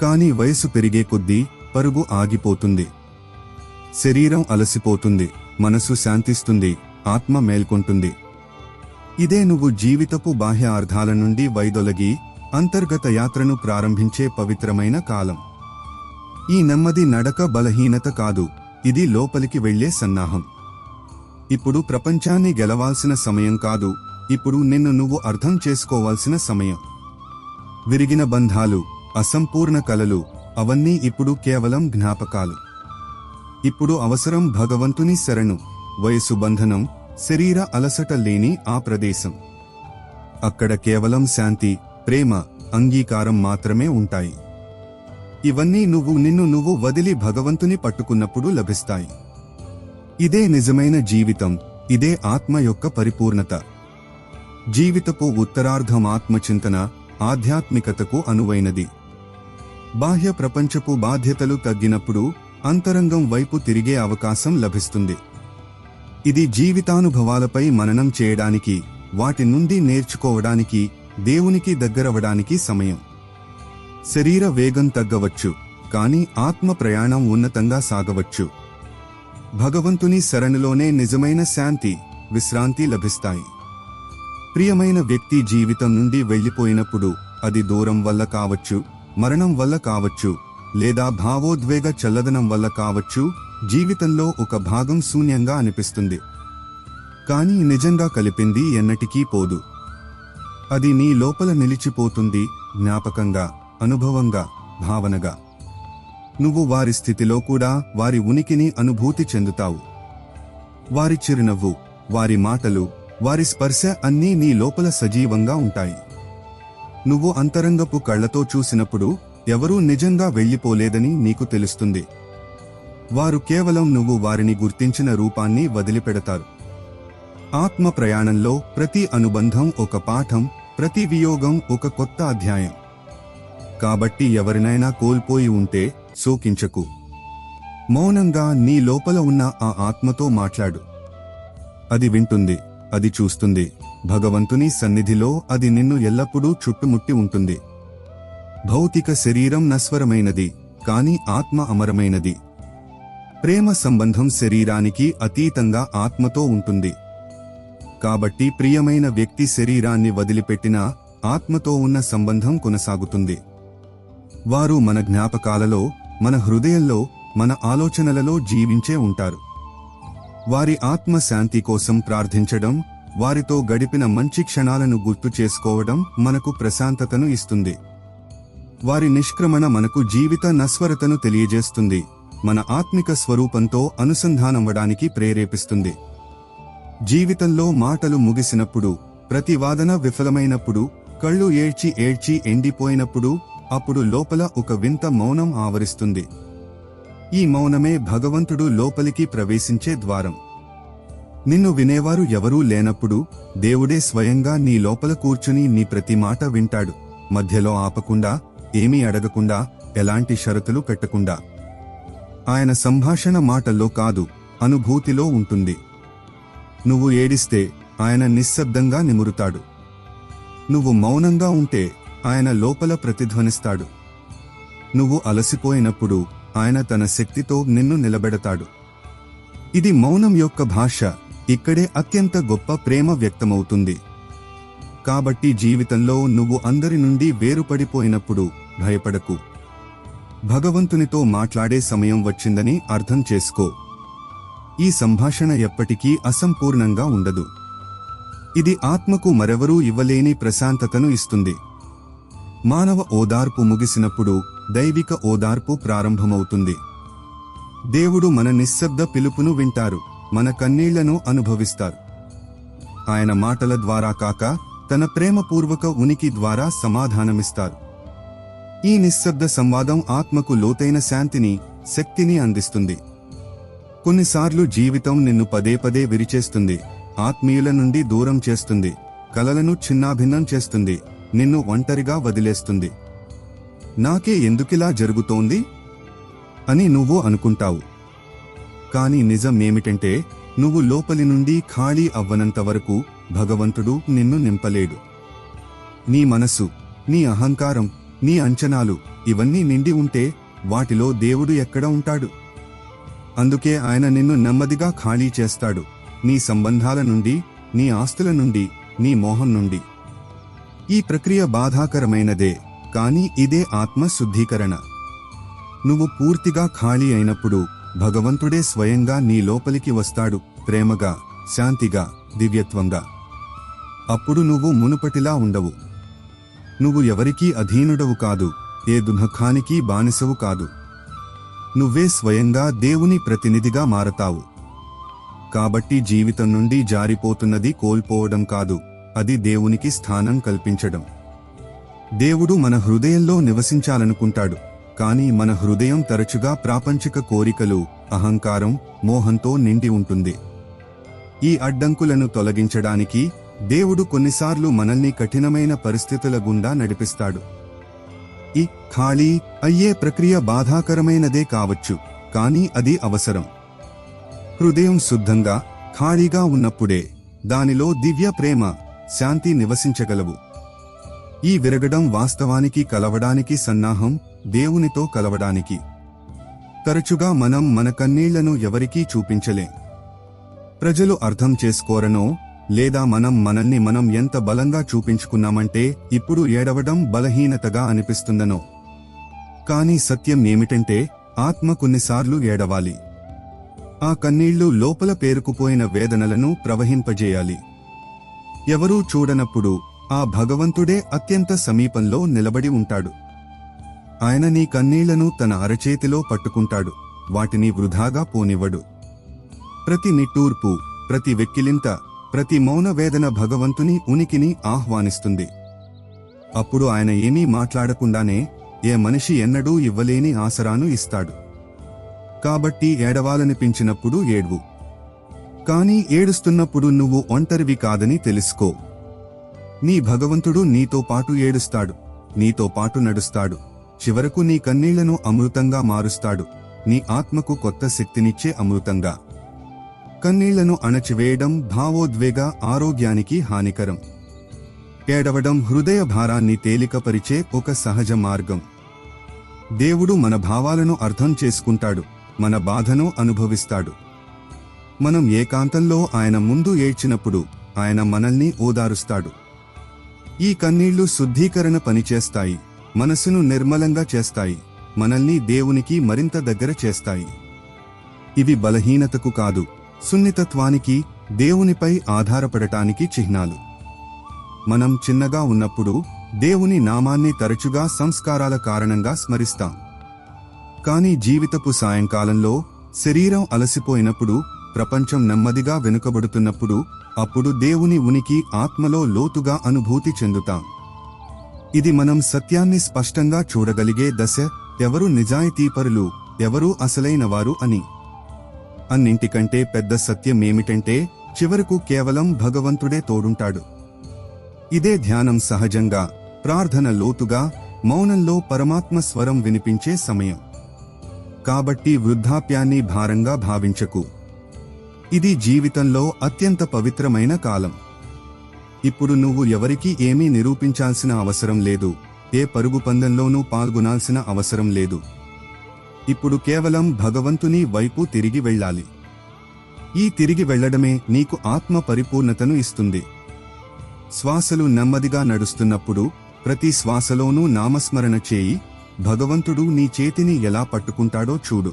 కానీ వయసు పెరిగే కొద్దీ పరుగు ఆగిపోతుంది. శరీరం అలసిపోతుంది, మనసు శాంతిస్తుంది, ఆత్మ మేల్కొంటుంది. ఇదే నువ్వు జీవితపు బాహ్య అర్థాల నుండి వైదొలగి అంతర్గత యాత్రను ప్రారంభించే పవిత్రమైన కాలం. ఈ నెమ్మది నడక బలహీనత కాదు, ఇది లోపలికి వెళ్లే సన్నాహం. ఇప్పుడు ప్రపంచాన్ని గెలవాల్సిన సమయం కాదు, ఇప్పుడు నిన్ను నువ్వు అర్థం చేసుకోవాల్సిన సమయం. విరిగిన బంధాలు, అసంపూర్ణ కలలు, అవన్నీ ఇప్పుడు కేవలం జ్ఞాపకాలు. ఇప్పుడు అవసరం భగవంతుని శరణు, వయసు బంధనం, శరీర అలసట లేని ఆ ప్రదేశం. అక్కడ కేవలం శాంతి, ప్రేమ, అంగీకారం మాత్రమే ఉంటాయి. ఇవన్నీ నిన్ను నువ్వు వదిలి భగవంతుని పట్టుకున్నప్పుడు లభిస్తాయి. ఇదే నిజమైన జీవితం, ఇదే ఆత్మ యొక్క పరిపూర్ణత. జీవితపు ఉత్తరార్ధం ఆత్మచింతన, ఆధ్యాత్మికతకు అనువైనది. బాహ్య ప్రపంచపు బాధ్యతలు తగ్గినప్పుడు అంతరంగం వైపు తిరిగే అవకాశం లభిస్తుంది. ఇది జీవితానుభవాలపై మననం చేయడానికి, వాటి నుండి నేర్చుకోవడానికి, దేవునికి దగ్గరవడానికి సమయం. శరీర వేగం తగ్గవచ్చు, కానీ ఆత్మ ప్రయాణం ఉన్నతంగా సాగవచ్చు. భగవంతుని శరణులోనే నిజమైన శాంతి, విశ్రాంతి లభిస్తాయి. ప్రియమైన వ్యక్తి జీవితం నుండి వెళ్లిపోయినప్పుడు, అది దూరం వల్ల కావచ్చు, మరణం వల్ల కావచ్చు, లేదా భావోద్వేగ చల్లదనం వల్ల కావచ్చు, జీవితంలో ఒక భాగం శూన్యంగా అనిపిస్తుంది. కానీ నిజంగా కలిపింది ఎన్నటికీ పోదు. అది నీ లోపల నిలిచిపోతుంది, జ్ఞాపకంగా, అనుభవంగా, భావనగా. నువ్వు వారి స్థితిలో కూడా వారి ఉనికిని అనుభూతి చెందుతావు. వారి చిరునవ్వు, వారి మాటలు, వారి స్పర్శ అన్నీ నీ లోపల సజీవంగా ఉంటాయి. నువ్వు అంతరంగపు కళ్లతో చూసినప్పుడు ఎవరూ నిజంగా వెళ్లిపోలేదని నీకు తెలుస్తుంది. వారు కేవలం నువ్వు వారిని గుర్తించిన రూపాన్ని వదిలిపెడతారు. ఆత్మ ప్రయాణంలో ప్రతి అనుబంధం ఒక పాఠం, ప్రతి వియోగం ఒక కొత్త అధ్యాయం. కాబట్టి ఎవరినైనా కోల్పోయి ఉంటే శోకించకు. మౌనంగా నీ లోపల ఉన్న ఆ ఆత్మతో మాట్లాడు. అది వింటుంది, అది చూస్తుంది. భగవంతుని సన్నిధిలో అది నిన్ను ఎల్లప్పుడూ చుట్టుముట్టి ఉంటుంది. భౌతిక శరీరం నశ్వరమైనది, కాని ఆత్మ అమరమైనది. ప్రేమ సంబంధం శరీరానికి అతీతంగా ఆత్మతో ఉంటుంది. కాబట్టి ప్రియమైన వ్యక్తి శరీరాన్ని వదిలిపెట్టినా ఆత్మతో ఉన్న సంబంధం కొనసాగుతుంది. వారు మన జ్ఞాపకాలలో, మన హృదయంలో, మన ఆలోచనలలో జీవించే ఉంటారు. వారి ఆత్మ శాంతి కోసం ప్రార్థించడం, వారితో గడిపిన మంచి క్షణాలను గుర్తు చేసుకోవడం మనకు ప్రశాంతతను ఇస్తుంది. వారి నిష్క్రమణ మనకు జీవిత నశ్వరతను తెలియజేస్తుంది, మన ఆత్మిక స్వరూపంతో అనుసంధానమవడానికి ప్రేరేపిస్తుంది. జీవితంలో మాటలు ముగిసినప్పుడు, ప్రతి వాదన విఫలమైనప్పుడు, కళ్ళు ఏడ్చి ఏడ్చి ఎండిపోయినప్పుడు, అప్పుడు లోపల ఒక వింత మౌనం ఆవరిస్తుంది. ఈ మౌనమే భగవంతుడు లోపలికి ప్రవేశించే ద్వారం. నిన్ను వినేవారు ఎవరూ లేనప్పుడు దేవుడే స్వయంగా నీ లోపల కూర్చుని నీ ప్రతి మాట వింటాడు, మధ్యలో ఆపకుండా, ఏమీ అడగకుండా, ఎలాంటి షరతులు పెట్టకుండా. ఆయన సంభాషణ మాటల్లో కాదు, అనుభూతిలో ఉంటుంది. నువ్వు ఏడిస్తే ఆయన నిశ్శబ్దంగా నిమురుతాడు. నువ్వు మౌనంగా ఉంటే ఆయన లోపల ప్రతిధ్వనిస్తాడు. నువ్వు అలసిపోయినప్పుడు ఆయన తన శక్తితో నిన్ను నిలబెడతాడు. ఇది మౌనం యొక్క భాష. ఇక్కడే అత్యంత గొప్ప ప్రేమ వ్యక్తమవుతుంది. కాబట్టి జీవితంలో నువ్వు అందరి నుండి వేరుపడిపోయినప్పుడు భయపడకు. భగవంతునితో మాట్లాడే సమయం వచ్చిందని అర్థం చేసుకో. ఈ సంభాషణ ఎప్పటికీ అసంపూర్ణంగా ఉండదు. ఇది ఆత్మకు మరెవరూ ఇవ్వలేని ప్రశాంతతను ఇస్తుంది. మానవ ఓదార్పు ముగిసినప్పుడు దైవిక ఓదార్పు ప్రారంభమవుతుంది. దేవుడు మన నిశ్శబ్ద పిలుపును వింటారు, మన కన్నీళ్లను అనుభవిస్తారు. ఆయన మాటల ద్వారా కాక తన ప్రేమపూర్వక ఉనికి ద్వారా సమాధానమిస్తారు. ఈ నిశ్శబ్ద సంవాదం ఆత్మకు లోతైన శాంతిని, శక్తిని అందిస్తుంది. కొన్నిసార్లు జీవితం నిన్ను పదే పదే విరిచేస్తుంది, ఆత్మీయుల నుండి దూరం చేస్తుంది, కలలను చిన్నాభిన్నం చేస్తుంది, నిన్ను ఒంటరిగా వదిలేస్తుంది. నాకే ఎందుకిలా జరుగుతోంది అని నువ్వు అనుకుంటావు. కాని నిజం ఏమిటంటే, నువ్వు లోపలి నుండి ఖాళీ అవ్వనంత వరకు భగవంతుడు నిన్ను నింపలేడు. నీ మనసు, నీ అహంకారం, నీ అంచనాలు ఇవన్నీ నిండి ఉంటే వాటిలో దేవుడు ఎక్కడ ఉంటాడు? అందుకే ఆయన నిన్ను నెమ్మదిగా ఖాళీ చేస్తాడు, నీ సంబంధాల నుండి, నీ ఆస్తుల నుండి, నీ మోహం నుండి. ఈ ప్రక్రియ బాధాకరమైనదే, కానీ ఇదే ఆత్మ శుద్ధీకరణ. నువ్వు పూర్తిగా ఖాళీ అయినప్పుడు భగవంతుడే స్వయంగా నీ లోపలికి వస్తాడు, ప్రేమగా, శాంతిగా, దివ్యత్వంగా. అప్పుడు నువ్వు మునుపటిలా ఉండవు. నువ్వు ఎవరికీ అధీనుడవు కాదు, ఏ దుఃఖానికి బానిసవు కాదు. నువ్వే స్వయంగా దేవుని ప్రతినిధిగా మారతావు. కాబట్టి జీవితం నుండి జారిపోతున్నది కోల్పోవడం కాదు, అది దేవునికి స్థానం కల్పించడం. దేవుడు మన హృదయంలో నివసించాలనుకుంటాడు, కానీ మన హృదయం తరచుగా ప్రాపంచిక కోరికలు, అహంకారం, మోహంతో నిండి ఉంటుంది. ఈ అడ్డంకులను తొలగించడానికి దేవుడు కొన్నిసార్లు మనల్ని కఠినమైన పరిస్థితుల గుండా నడిపిస్తాడు. ఈ ఖాళీ అయ్యే ప్రక్రియ బాధాకరమైనదే కావచ్చు, కానీ అది అవసరం. హృదయం శుద్ధంగా, ఖాళీగా ఉన్నప్పుడే దానిలో దివ్య ప్రేమ, శాంతి నివసించగలవు. ఈ విరగడం వాస్తవానికి కలవడానికి సన్నాహం, దేవునితో కలవడానికి. తరచుగా మనం మన కన్నీళ్లను ఎవరికీ చూపించలేం. ప్రజలు అర్థం చేసుకోరనో, లేదా మనల్ని మనం ఎంత బలంగా చూపించుకున్నామంటే ఇప్పుడు ఏడవడం బలహీనతగా అనిపిస్తుందనో. కానీ సత్యం ఏమిటంటే, ఆత్మ కొన్నిసార్లు ఏడవాలి. ఆ కన్నీళ్లు లోపల పేరుకుపోయిన వేదనలను ప్రవహింపజేయాలి. ఎవరూ చూడనప్పుడు ఆ భగవంతుడే అత్యంత సమీపంలో నిలబడి ఉంటాడు. ఆయన నీ కన్నీళ్లను తన అరచేతిలో పట్టుకుంటాడు, వాటిని వృధాగా పోనివ్వడు. ప్రతి నిట్టూర్పు, ప్రతి వెక్కిలింత, ప్రతి మౌన వేదన భగవంతుని ఉనికిని ఆహ్వానిస్తుంది. అప్పుడు ఆయన ఏమీ మాట్లాడకుండానే ఏ మనిషి ఎన్నడూ ఇవ్వలేని ఆసరాను ఇస్తాడు. కాబట్టి ఏడవాలనిపించినప్పుడు ఏడ్వు. కానీ ఏడుస్తున్నప్పుడు నువ్వు ఒంటరివి కాదని తెలుసుకో. నీ భగవంతుడు నీతో పాటు ఏడుస్తాడు, నీతో పాటు నడుస్తాడు. చివరకు నీ కన్నీళ్లను అమృతంగా మారుస్తాడు, నీ ఆత్మకు కొత్త శక్తినిచ్చే అమృతంగా. కన్నీళ్లను అణచివేయడం భావోద్వేగ ఆరోగ్యానికి హానికరం. ఏడవడం హృదయ భారాన్ని తేలికపరిచే ఒక సహజ మార్గం. దేవుడు మన భావాలను అర్థం చేసుకుంటాడు, మన బాధను అనుభవిస్తాడు. మనం ఏకాంతంలో ఆయన ముందు ఏడ్చినప్పుడు ఆయన మనల్ని ఓదారుస్తాడు. ఈ కన్నీళ్లు శుద్ధీకరణ పనిచేస్తాయి, మనసును నిర్మలంగా చేస్తాయి, మనల్ని దేవునికి మరింత దగ్గర చేస్తాయి. ఇవి బలహీనతకు కాదు, సున్నితత్వానికి, దేవునిపై ఆధారపడటానికి చిహ్నాలు. మనం చిన్నగా ఉన్నప్పుడు దేవుని నామాన్ని తరచుగా సంస్కారాల కారణంగా స్మరిస్తాం. కానీ జీవితపు సాయంకాలంలో, శరీరం అలసిపోయినప్పుడు, ప్రపంచం నెమ్మదిగా వెనుకబడుతున్నప్పుడు, అప్పుడు దేవుని ఉనికి ఆత్మలో లోతుగా అనుభూతి చెందుతాం. ఇది మనం సత్యాన్ని స్పష్టంగా చూడగలిగే దశ, ఎవరు నిజాయితీపరులు, ఎవరు అసలైనవారు అని. అన్నింటికంటే పెద్ద సత్యమేమిటంటే, చివరకు కేవలం భగవంతుడే తోడుంటాడు. ఇదే ధ్యానం సహజంగా, ప్రార్థన లోతుగా, మౌనంలో పరమాత్మ స్వరం వినిపించే సమయం. కాబట్టి వృద్ధాప్యాన్ని భారంగా భావించకు. ఇది జీవితంలో అత్యంత పవిత్రమైన కాలం. ఇప్పుడు నువ్వు ఎవరికీ ఏమీ నిరూపించాల్సిన అవసరం లేదు, ఏ పరుగు పందెంలోనూ పాల్గొనాల్సిన అవసరం లేదు. ఇప్పుడు కేవలం భగవంతుని వైపు తిరిగి వెళ్ళాలి. ఈ తిరిగి వెళ్లడమే నీకు ఆత్మ పరిపూర్ణతను ఇస్తుంది. శ్వాసలు నెమ్మదిగా నడుస్తున్నప్పుడు ప్రతి శ్వాసలోనూ నామస్మరణ చేయి, భగవంతుడు నీ చేతిని ఎలా పట్టుకుంటాడో చూడు.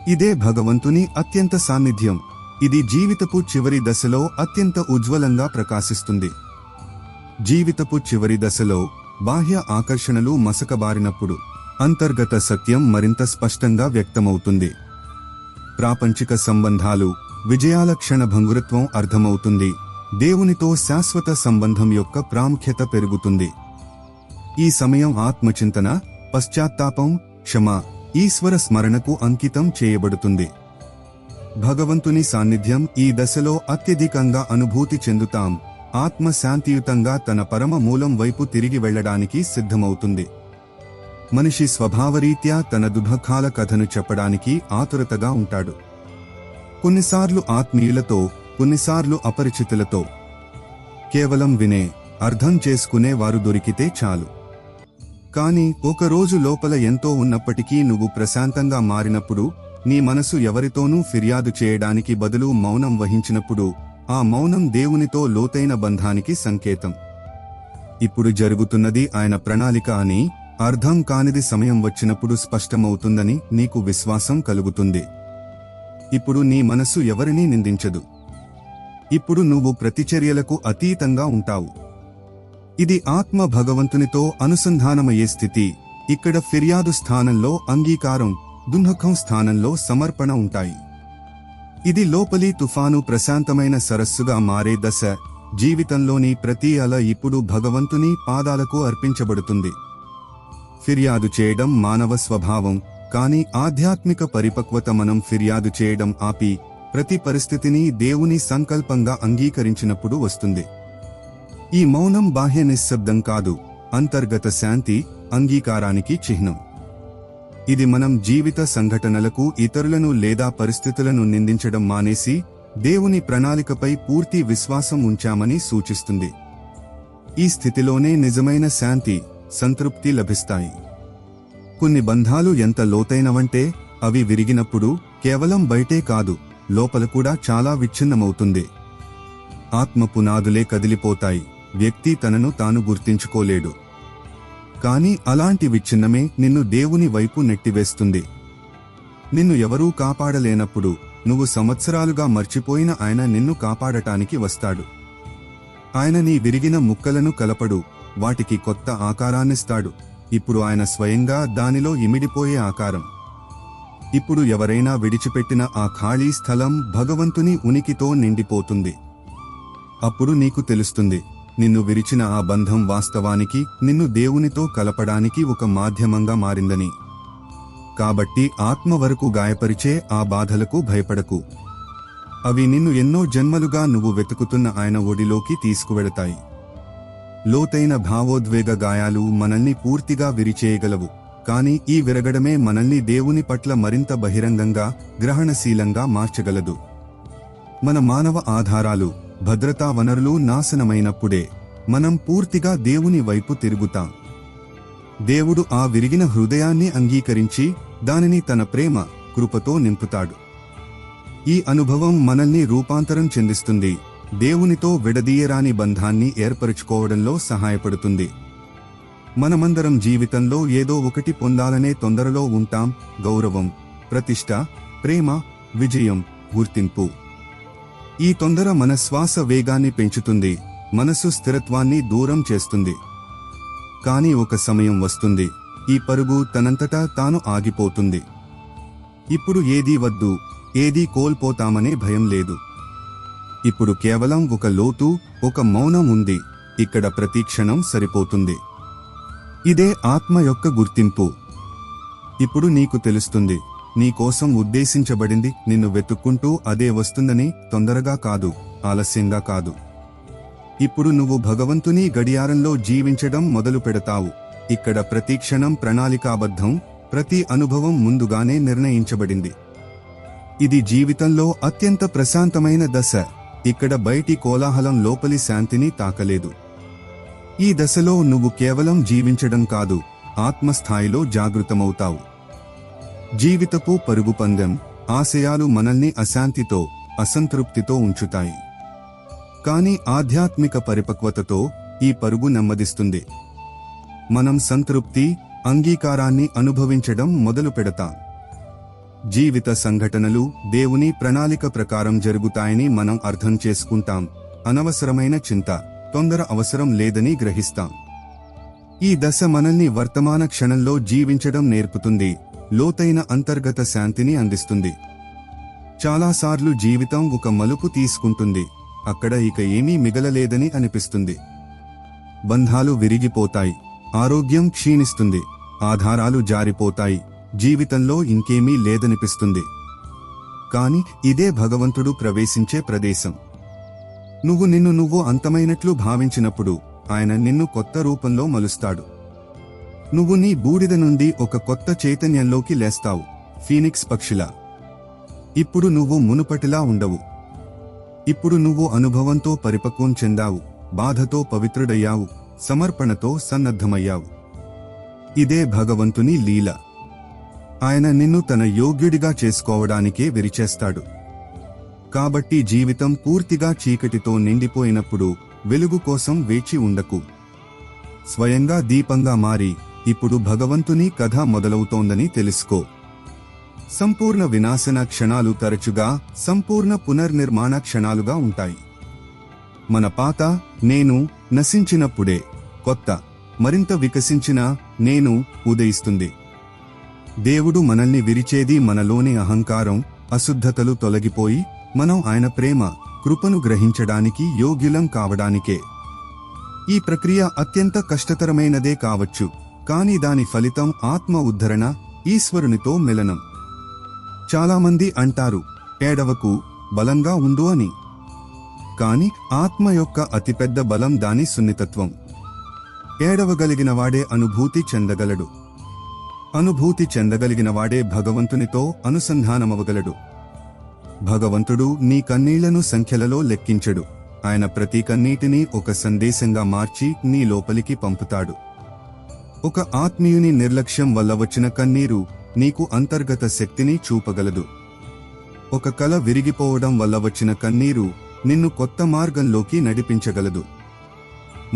ఇదే భగవంతుని అత్యంత సాన్నిధ్యం. ఇది జీవితపు చివరి దశలో అత్యంత ఉజ్వలంగా ప్రకాశిస్తుంది. జీవితపు చివరి దశలో బాహ్య ఆకర్షణలు మసకబారినప్పుడు అంతర్గత సత్యం మరింత స్పష్టంగా వ్యక్తమవుతుంది. ప్రాపంచిక సంబంధాలు, విజయాల క్షణభంగురత్వం అర్థమవుతుంది. దేవునితో శాశ్వత సంబంధం యొక్క ప్రాముఖ్యత పెరుగుతుంది. ఈ సమయం ఆత్మచింతన, పశ్చాత్తాపం, క్షమ, ఈశ్వర స్మరణకు అంకితం చేయబడుతుంది. భగవంతుని సాన్నిధ్యం ఈ దశలో అత్యధికంగా అనుభూతి చెందుతాం. ఆత్మ శాంతియుతంగా తన పరమ మూలం వైపు తిరిగి వెళ్లడానికి సిద్ధమవుతుంది. మనిషి స్వభావరీత్యా తన దుఃఖాల కథను చెప్పడానికి ఆతురతగా ఉంటాడు. కొన్నిసార్లు ఆత్మీయులతో, కొన్నిసార్లు అపరిచితులతో. కేవలం వినే, అర్థం చేసుకునే వారు దొరికితే చాలు. కానీ ఒకరోజు లోపల ఎంతో ఉన్నప్పటికీ నువ్వు ప్రశాంతంగా మారినప్పుడు, నీ మనసు ఎవరితోనూ ఫిర్యాదు చేయడానికి బదులు మౌనం వహించినప్పుడు, ఆ మౌనం దేవునితో లోతైన బంధానికి సంకేతం. ఇప్పుడు జరుగుతున్నది ఆయన ప్రణాళిక అని, అర్థం కానిది సమయం వచ్చినప్పుడు స్పష్టమవుతుందని నీకు విశ్వాసం కలుగుతుంది. ఇప్పుడు నీ మనసు ఎవరినీ నిందించదు. ఇప్పుడు నువ్వు ప్రతిచర్యలకు అతీతంగా ఉంటావు. ఇది ఆత్మ భగవంతునితో అనుసంధానమయ్యే స్థితి. ఇక్కడ ఫిర్యాదు స్థానంలో అంగీకారం, దుఃఖం స్థానంలో సమర్పణ ఉంటాయి. ఇది లోపలి తుఫాను ప్రశాంతమైన సరస్సుగా మారే దశ. జీవితంలోని ప్రతి అల ఇప్పుడు భగవంతుని పాదాలకు అర్పించబడుతుంది. ఫిర్యాదు చేయడం మానవ స్వభావం, కానీ ఆధ్యాత్మిక పరిపక్వత మనం ఫిర్యాదు చేయడం ఆపి, ప్రతి పరిస్థితిని దేవుని సంకల్పంగా అంగీకరించినప్పుడు వస్తుంది. ఈ మౌనం బాహ్య నిశ్శబ్దం కాదు, అంతర్గత శాంతి, అంగీకారానికి చిహ్నం. ఇది మనం జీవిత సంఘటనలకు, ఇతరులను లేదా పరిస్థితులను నిందించడం మానేసి, దేవుని ప్రణాళికపై పూర్తి విశ్వాసం ఉంచామని సూచిస్తుంది. ఈ స్థితిలోనే నిజమైన శాంతి, సంతృప్తి లభిస్తాయి. కొన్ని బంధాలు ఎంత లోతైనవంటే, అవి విరిగినప్పుడు కేవలం బయటే కాదు, లోపల కూడా చాలా విచ్ఛిన్నమవుతుంది. ఆత్మ పునాదులే కదిలిపోతాయి, వ్యక్తి తనను తాను గుర్తించుకోలేడు. కాని అలాంటి విచ్ఛిన్నమే నిన్ను దేవుని వైపు నెట్టివేస్తుంది. నిన్ను ఎవరూ కాపాడలేనప్పుడు, నువ్వు సంవత్సరాలుగా మర్చిపోయిన ఆయన నిన్ను కాపాడటానికి వస్తాడు. ఆయన నీ విరిగిన ముక్కలను కలపడు, వాటికి కొత్త ఆకారాన్నిస్తాడు. ఇప్పుడు ఆయన స్వయంగా దానిలో ఇమిడిపోయే ఆకారం. ఇప్పుడు ఎవరైనా విడిచిపెట్టిన ఆ ఖాళీ స్థలం భగవంతుని ఉనికితో నిండిపోతుంది. అప్పుడు నీకు తెలుస్తుంది, నిన్ను విరిచిన ఆ బంధం వాస్తవానికి నిన్ను దేవునితో కలపడానికి ఒక మాధ్యమంగా మారిందని. కాబట్టి ఆత్మ వరకు గాయపరిచే ఆ బాధలకు భయపడకు. అవి నిన్ను ఎన్నో జన్మలుగా నువ్వు వెతుకుతున్న ఆయన ఒడిలోకి తీసుకువెడతాయి. లోతైన భావోద్వేగ గాయాలు మనల్ని పూర్తిగా విరిచేయగలవు, కానీ ఈ విరగడమే మనల్ని దేవుని పట్ల మరింత బహిరంగంగా, గ్రహణశీలంగా మార్చగలదు. మన మానవ ఆధారాలు, భద్రతా వనరులు నాశనమైనప్పుడే మనం పూర్తిగా దేవుని వైపు తిరుగుతాం. దేవుడు ఆ విరిగిన హృదయాన్ని అంగీకరించి దానిని తన ప్రేమ, కృపతో నింపుతాడు. ఈ అనుభవం మనల్ని రూపాంతరం చెందిస్తుంది, దేవునితో విడదీయరాని బంధాన్ని ఏర్పరుచుకోవడంలో సహాయపడుతుంది. మనమందరం జీవితంలో ఏదో ఒకటి పొందాలనే తొందరలో ఉంటాం. గౌరవం, ప్రతిష్ట, ప్రేమ, విజయం, గుర్తింపు. ఈ తొందర మన శ్వాస వేగాన్ని పెంచుతుంది, మనసు స్థిరత్వాన్ని దూరం చేస్తుంది. కానీ ఒక సమయం వస్తుంది, ఈ పరుగు తనంతటా తాను ఆగిపోతుంది. ఇప్పుడు ఏదీ వద్దు, ఏదీ కోల్పోతామనే భయం లేదు. ఇప్పుడు కేవలం ఒక లోతు, ఒక మౌనం ఉంది. ఇక్కడ ప్రతి క్షణం సరిపోతుంది. ఇదే ఆత్మ యొక్క గుర్తింపు. ఇప్పుడు నీకు తెలుస్తుంది, నీ కోసం ఉద్దేశించబడింది నిన్ను వెతుక్కుంటూ అదే వస్తుందని, తొందరగా కాదు, ఆలస్యంగా కాదు. ఇప్పుడు నువ్వు భగవంతుని గడియారంలో జీవించడం మొదలు పెడతావు. ఇక్కడ ప్రతి క్షణం ప్రణాళికాబద్ధం, ప్రతి అనుభవం ముందుగానే నిర్ణయించబడింది. ఇది జీవితంలో అత్యంత ప్రశాంతమైన దశ. ఇక్కడ బయటి కోలాహలం లోపలి శాంతిని తాకలేదు. ఈ దశలో నువ్వు కేవలం జీవించడం కాదు, ఆత్మస్థాయిలో జాగృతమవుతావు. జీవితపు పరుగు పందెం, ఆశయాలు మనల్ని అశాంతితో, అసంతృప్తితో ఉంచుతాయి. కానీ ఆధ్యాత్మిక పరిపక్వతతో ఈ పరుగు నెమ్మదిస్తుంది. మనం సంతృప్తి, అంగీకారాన్ని అనుభవించడం మొదలు పెడతాం. జీవిత సంఘటనలు దేవుని ప్రణాళిక ప్రకారం జరుగుతాయని మనం అర్థం చేసుకుంటాం. అనవసరమైన చింత, తొందర అవసరం లేదని గ్రహిస్తాం. ఈ దశ మనల్ని వర్తమాన క్షణంలో జీవించడం నేర్పుతుంది, లోతైన అంతర్గత శాంతిని అందిస్తుంది. చాలాసార్లు జీవితం ఒక మలుపు తీసుకుంటుంది. అక్కడ ఇక ఏమీ మిగలలేదని అనిపిస్తుంది. బంధాలు విరిగిపోతాయి, ఆరోగ్యం క్షీణిస్తుంది, ఆధారాలు జారిపోతాయి, జీవితంలో ఇంకేమీ లేదనిపిస్తుంది. కాని ఇదే భగవంతుడు ప్రవేశించే ప్రదేశం. నిన్ను నువ్వు అంతమైనట్లు భావించినప్పుడు ఆయన నిన్ను కొత్త రూపంలో మలుస్తాడు. నువ్వు నీ బూడిద నుండి ఒక కొత్త చైతన్యంలోకి లేస్తావు, ఫీనిక్స్ పక్షిలా. ఇప్పుడు నువ్వు మునుపటిలా ఉండవు. ఇప్పుడు నువ్వు అనుభవంతో పరిపక్వం చెందావు, బాధతో పవిత్రుడయ్యావు, సమర్పణతో సన్నద్ధమయ్యావు. ఇదే భగవంతుని లీల. ఆయన నిన్ను తన యోగ్యుడిగా చేసుకోవడానికే విరిచేస్తాడు. కాబట్టి జీవితం పూర్తిగా చీకటితో నిండిపోయినప్పుడు వెలుగు కోసం వేచి ఉండకు. స్వయంగా దీపంగా మారి ఇప్పుడు భగవంతుని కథ మొదలవుతోందని తెలుసుకో. సంపూర్ణ వినాశన క్షణాలు తరచుగా సంపూర్ణ పునర్నిర్మాణ క్షణాలుగా ఉంటాయి. మన పాత నేను నశించినప్పుడే కొత్త, మరింత వికసించిన నేను ఉదయిస్తుంది. దేవుడు మనల్ని విరిచేది మనలోని అహంకారం, అశుద్ధతలు తొలగిపోయి మనం ఆయన ప్రేమ, కృపను గ్రహించడానికి యోగ్యులం కావడానికే. ఈ ప్రక్రియ అత్యంత కష్టతరమైనదే కావచ్చు, కానీ దాని ఫలితం ఆత్మ ఉద్ధరణ, ఈశ్వరునితో మిలనం. చాలామంది అంటారు, ఏడవకు, బలంగా ఉండు అని. కాని ఆత్మ యొక్క అతిపెద్ద బలం దాని సున్నితత్వం. ఏడవగలిగినవాడే అనుభూతి చెందగలడు. అనుభూతి చెందగలిగినవాడే భగవంతునితో అనుసంధానమవగలడు. భగవంతుడు నీ కన్నీళ్లను సంఖ్యలలో లెక్కించడు. ఆయన ప్రతి కన్నీటిని ఒక సందేశంగా మార్చి నీ లోపలికి పంపుతాడు. ఒక ఆత్మీయుని నిర్లక్ష్యం వల్ల వచ్చిన కన్నీరు నీకు అంతర్గత శక్తిని చూపగలదు. ఒక కల విరిగిపోవడం వల్ల వచ్చిన కన్నీరు నిన్ను కొత్త మార్గంలోకి నడిపించగలదు.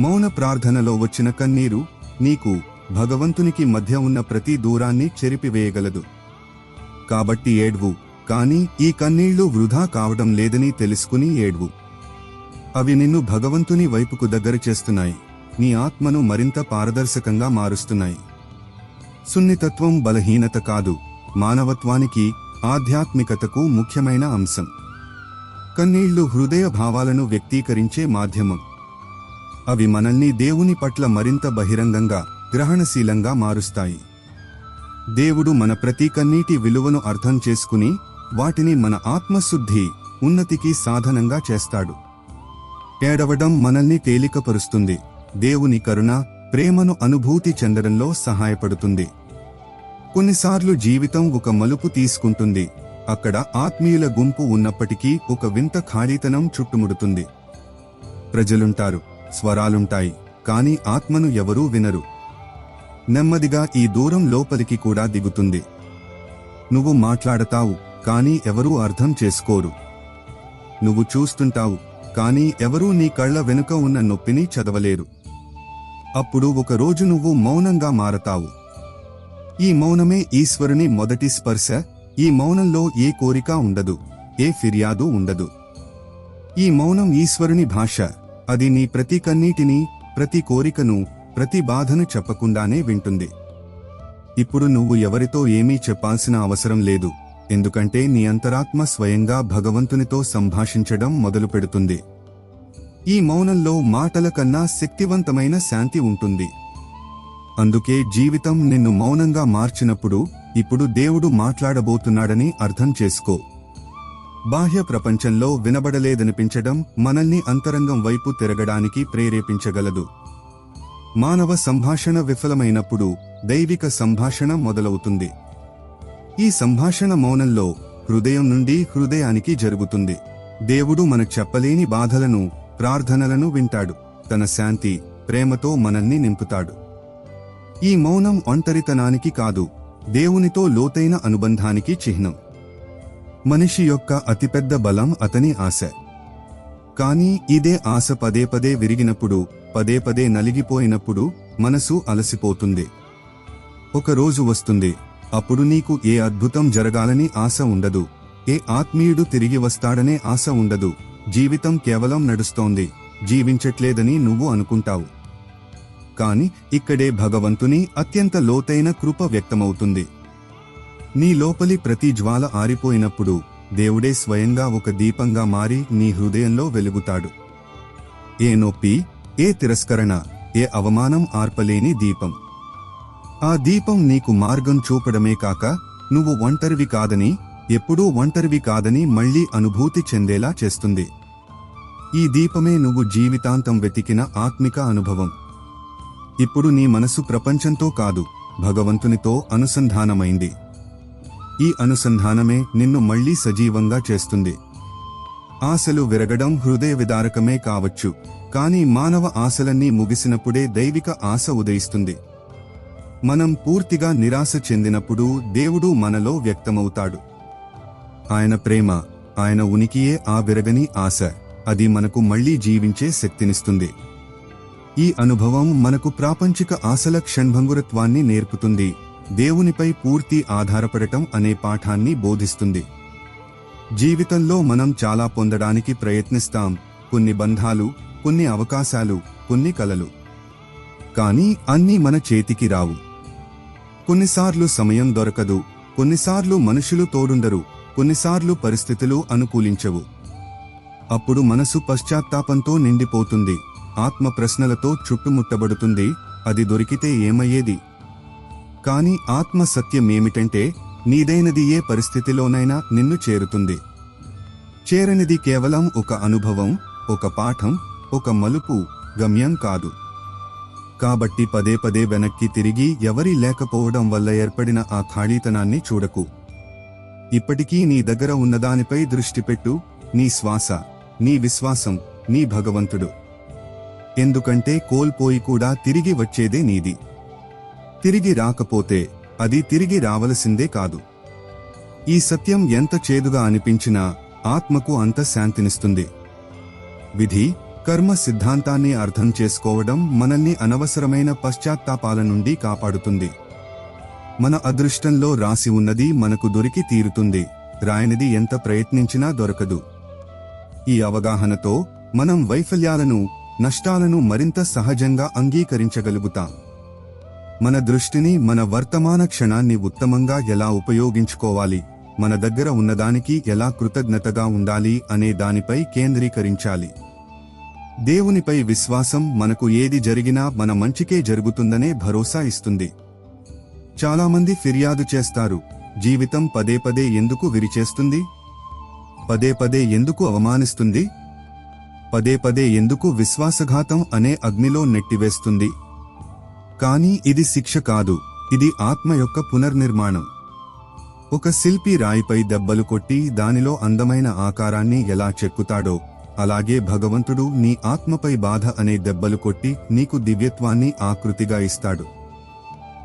మౌన ప్రార్థనలో వచ్చిన కన్నీరు నీకు భగవంతునికి మధ్య ఉన్న ప్రతి దూరాన్ని చెరిపివేయగలదు. కాబట్టి ఏడ్వు, కానీ ఈ కన్నీళ్లు వృధా కావడం లేదని తెలుసుకుని ఏడ్వు. అవి నిన్ను భగవంతుని వైపుకు దగ్గర చేస్తున్నాయి, నీ ఆత్మను మరింత పారదర్శకంగా మారుస్తున్నాయి. సున్నితత్వం బలహీనత కాదు, మానవత్వానికి, ఆధ్యాత్మికతకు ముఖ్యమైన అంశం. కన్నీళ్లు హృదయ భావాలను వ్యక్తీకరించే మాధ్యమం. అవి మనల్ని దేవుని పట్ల మరింత బహిరంగంగా, గ్రహణశీలంగా మారుస్తాయి. దేవుడు మన ప్రతి కన్నీటి విలువను అర్థం చేసుకుని వాటిని మన ఆత్మశుద్ధి, ఉన్నతికి సాధనంగా చేస్తాడు. ఏడవడం మనల్ని తేలికపరుస్తుంది. దేవుని కరుణ, ప్రేమను అనుభూతి చెందడంలో సహాయపడుతుంది. కొన్నిసార్లు జీవితం ఒక మలుపు తీసుకుంటుంది. అక్కడ ఆత్మీయుల గుంపు ఉన్నప్పటికీ ఒక వింత ఖాళీతనం చుట్టుముడుతుంది. ప్రజలుంటారు, స్వరాలుంటాయి, కాని ఆత్మను ఎవరూ వినరు. నెమ్మదిగా ఈ దూరం లోపలికి కూడా దిగుతుంది. నువ్వు మాట్లాడతావు, కానీ ఎవరూ అర్థం చేసుకోరు. నువ్వు చూస్తుంటావు, కానీ ఎవరూ నీ కళ్ల వెనుక ఉన్న నొప్పిని చదవలేరు. అప్పుడు ఒక రోజు నువ్వు మౌనంగా మారతావు. ఈ మౌనమే ఈశ్వరుని మొదటి స్పర్శ. ఈ మౌనంలో ఏ కోరిక ఉండదు, ఏ ఫిర్యాదు ఉండదు. ఈ మౌనం ఈశ్వరుని భాష. అది నీ ప్రతి కన్నీటిని, ప్రతి కోరికను, ప్రతి బాధను చెప్పకుండానే వింటుంది. ఇప్పుడు నువ్వు ఎవరితో ఏమీ చెప్పాల్సిన అవసరం లేదు, ఎందుకంటే నీ అంతరాత్మ స్వయంగా భగవంతునితో సంభాషించడం మొదలుపెడుతుంది. ఈ మౌనంలో మాటల కన్నా శక్తివంతమైన శాంతి ఉంటుంది. అందుకే జీవితం నిన్ను మౌనంగా మార్చినప్పుడు ఇప్పుడు దేవుడు మాట్లాడబోతున్నాడని అర్థం చేసుకో. బాహ్య ప్రపంచంలో వినబడలేదనిపించడం మనల్ని అంతరంగం వైపు తిరగడానికి ప్రేరేపించగలదు. మానవ సంభాషణ విఫలమైనప్పుడు దైవిక సంభాషణ మొదలవుతుంది. ఈ సంభాషణ మౌనంలో, హృదయం నుండి హృదయానికి జరుగుతుంది. దేవుడు మన చెప్పలేని బాధలను, ప్రార్థనలను వింటాడు. తన శాంతి, ప్రేమతో మనల్ని నింపుతాడు. ఈ మౌనం ఒంటరితనానికి కాదు, దేవునితో లోతైన అనుబంధానికి చిహ్నం. మనిషి యొక్క అతిపెద్ద బలం అతని ఆశ. కానీ ఇదే ఆశ పదే పదే విరిగినప్పుడు, పదే పదే నలిగిపోయినప్పుడు మనసు అలసిపోతుంది. ఒక రోజు వస్తుంది, అప్పుడు నీకు ఏ అద్భుతం జరగాలని ఆశ ఉండదు, ఏ ఆత్మీయుడు తిరిగి వస్తాడనే ఆశ ఉండదు. జీవితం కేవలం నడుస్తోంది, జీవించట్లేదని నువ్వు అనుకుంటావు. కాని ఇక్కడే భగవంతుని అత్యంత లోతైన కృప వ్యక్తమవుతుంది. నీ లోపలి ప్రతి జ్వాల ఆరిపోయినప్పుడు దేవుడే స్వయంగా ఒక దీపంగా మారి నీ హృదయంలో వెలుగుతాడు. ఏ నొప్పి, ఏ తిరస్కరణ, ఏ అవమానం ఆర్పలేని దీపం. ఆ దీపం నీకు మార్గం చూపడమే కాక, నువ్వు ఒంటరివి కాదని, ఎప్పుడూ ఒంటరివి కాదని మళ్లీ అనుభూతి చెందేలా చేస్తుంది. ఈ దీపమే నువ్వు జీవితాంతం వెతికిన ఆత్మిక అనుభవం. ఇప్పుడు నీ మనసు ప్రపంచంతో కాదు, భగవంతునితో అనుసంధానమైంది. ఈ అనుసంధానమే నిన్ను మళ్లీ సజీవంగా చేస్తుంది. ఆశలు విరగడం హృదయ విదారకమే కావచ్చు, కానీ మానవ ఆశలన్నీ ముగిసినప్పుడే దైవిక ఆశ ఉదయిస్తుంది. మనం పూర్తిగా నిరాశ చెందినప్పుడు దేవుడు మనలో వ్యక్తమవుతాడు. ఆయన ప్రేమ, ఆయన ఉనికియే ఆ విరగని ఆశ. అది మనకు మళ్లీ జీవించే శక్తినిస్తుంది. ఈ అనుభవం మనకు ప్రాపంచిక ఆశల క్షణభంగురత్వాన్ని నేర్పుతుంది, దేవునిపై పూర్తి ఆధారపడటం అనే పాఠాన్ని బోధిస్తుంది. జీవితంలో మనం చాలా పొందడానికి ప్రయత్నిస్తాం, కొన్ని బంధాలు, కొన్ని అవకాశాలు, కొన్ని కలలు. కానీ అన్నీ మన చేతికి రావు. కొన్నిసార్లు సమయం దొరకదు, కొన్నిసార్లు మనుషులు తోడుండరు, కొన్నిసార్లు పరిస్థితులు అనుకూలించవు. అప్పుడు మనసు పశ్చాత్తాపంతో నిండిపోతుంది, ఆత్మ ప్రశ్నలతో చుట్టుముట్టబడుతుంది. అది దొరికితే ఏమయ్యేది? కాని ఆత్మ సత్యమేమిటంటే, నీదైనది ఏ పరిస్థితిలోనైనా నిన్ను చేరుతుంది. చేరనిది కేవలం ఒక అనుభవం, ఒక పాఠం, ఒక మలుపు, గమ్యం కాదు. కాబట్టి పదే పదే వెనక్కి తిరిగి ఎవరీ లేకపోవడం వల్ల ఏర్పడిన ఆ ఖాళీతనాన్ని చూడకు. ఇప్పటికీ నీ దగ్గర ఉన్నదానిపై దృష్టి పెట్టు, నీ శ్వాస, నీ విశ్వాసం, నీ భగవంతుడు. ఎందుకంటే కోల్పోయి కూడా తిరిగి వచ్చేదే నీది. తిరిగి రాకపోతే అది తిరిగి రావలసిందే కాదు. ఈ సత్యం ఎంత చేదుగా అనిపించినా ఆత్మకు అంత శాంతినిస్తుంది. విధి, కర్మ సిద్ధాంతాన్ని అర్థం చేసుకోవడం మనల్ని అనవసరమైన పశ్చాత్తాపాల నుండి కాపాడుతుంది. మన అదృష్టంలో రాసి ఉన్నది మనకు దొరికి తీరుతుంది, రాయనిది ఎంత ప్రయత్నించినా దొరకదు. ఈ అవగాహనతో మనం వైఫల్యాలను, నష్టాలను మరింత సహజంగా అంగీకరించగలుగుతాం. మన దృష్టిని మన వర్తమాన క్షణాన్ని ఉత్తమంగా ఎలా ఉపయోగించుకోవాలి, మన దగ్గర ఉన్నదానికి ఎలా కృతజ్ఞతగా ఉండాలి అనే దానిపై కేంద్రీకరించాలి. దేవునిపై విశ్వాసం మనకు ఏది జరిగినా మన మంచికే జరుగుతుందనే భరోసా ఇస్తుంది. చాలామంది ఫిర్యాదు చేస్తారు, జీవితం పదే పదే ఎందుకు విరిచేస్తుంది? పదే పదే ఎందుకు అవమానిస్తుంది? పదే పదే ఎందుకు విశ్వాసఘాతం అనే అగ్నిలో నెట్టివేస్తుంది? కానీ ఇది శిక్ష కాదు, ఇది ఆత్మ యొక్క పునర్నిర్మాణం. ఒక శిల్పి రాయిపై దెబ్బలు కొట్టి దానిలో అందమైన ఆకారాన్ని ఎలా చెక్కుతాడో, అలాగే భగవంతుడు నీ ఆత్మపై బాధ అనే దెబ్బలు కొట్టి నీకు దివ్యత్వాన్ని ఆకృతిగా ఇస్తాడు.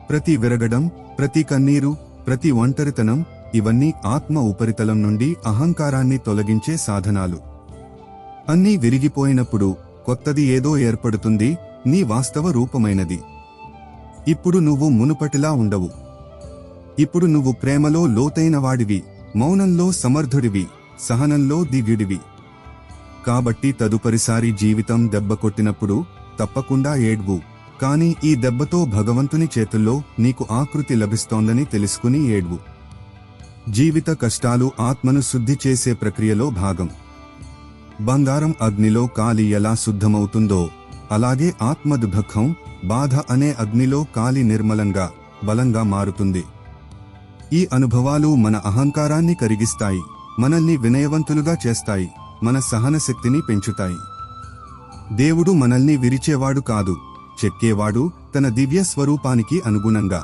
ప్రతి విరగడం, ప్రతి కన్నీరు, ప్రతి ఒంటరితనం ఇవన్నీ ఆత్మ ఉపరితలం నుండి అహంకారాన్ని తొలగించే సాధనాలు. అన్నీ విరిగిపోయినప్పుడు కొత్తది ఏదో ఏర్పడుతుంది, నీ వాస్తవ రూపమైనది. ఇప్పుడు నువ్వు మునుపటిలా ఉండవు. ఇప్పుడు నువ్వు ప్రేమలో లోతైన వాడివి, మౌనంలో సమర్థుడివి, సహనంలో దివ్యుడివి. కాబట్టి తదుపరిసారి జీవితం దెబ్బ కొట్టినప్పుడు తప్పకుండా ఏడ్వు, కానీ ఈ దెబ్బతో భగవంతుని చేతుల్లో నీకు ఆకృతి లభిస్తోందని తెలుసుకుని ఏడ్వు. జీవిత కష్టాలు ఆత్మను శుద్ధి చేసే ప్రక్రియలో భాగం. బంగారం అగ్నిలో కాలి ఎలా శుద్ధమవుతుందో, అలాగే ఆత్మ దుఃఖం, బాధ అనే అగ్నిలో కాలి నిర్మలంగా, బలంగా మారుతుంది. ఈ అనుభవాలు మన అహంకారాన్ని కరిగిస్తాయి, మనల్ని వినయవంతులుగా చేస్తాయి, మన సహన శక్తిని పెంచుతాయి. దేవుడు మనల్ని విరిచేవాడు కాదు, చెక్కేవాడు, తన దివ్య స్వరూపానికి అనుగుణంగా.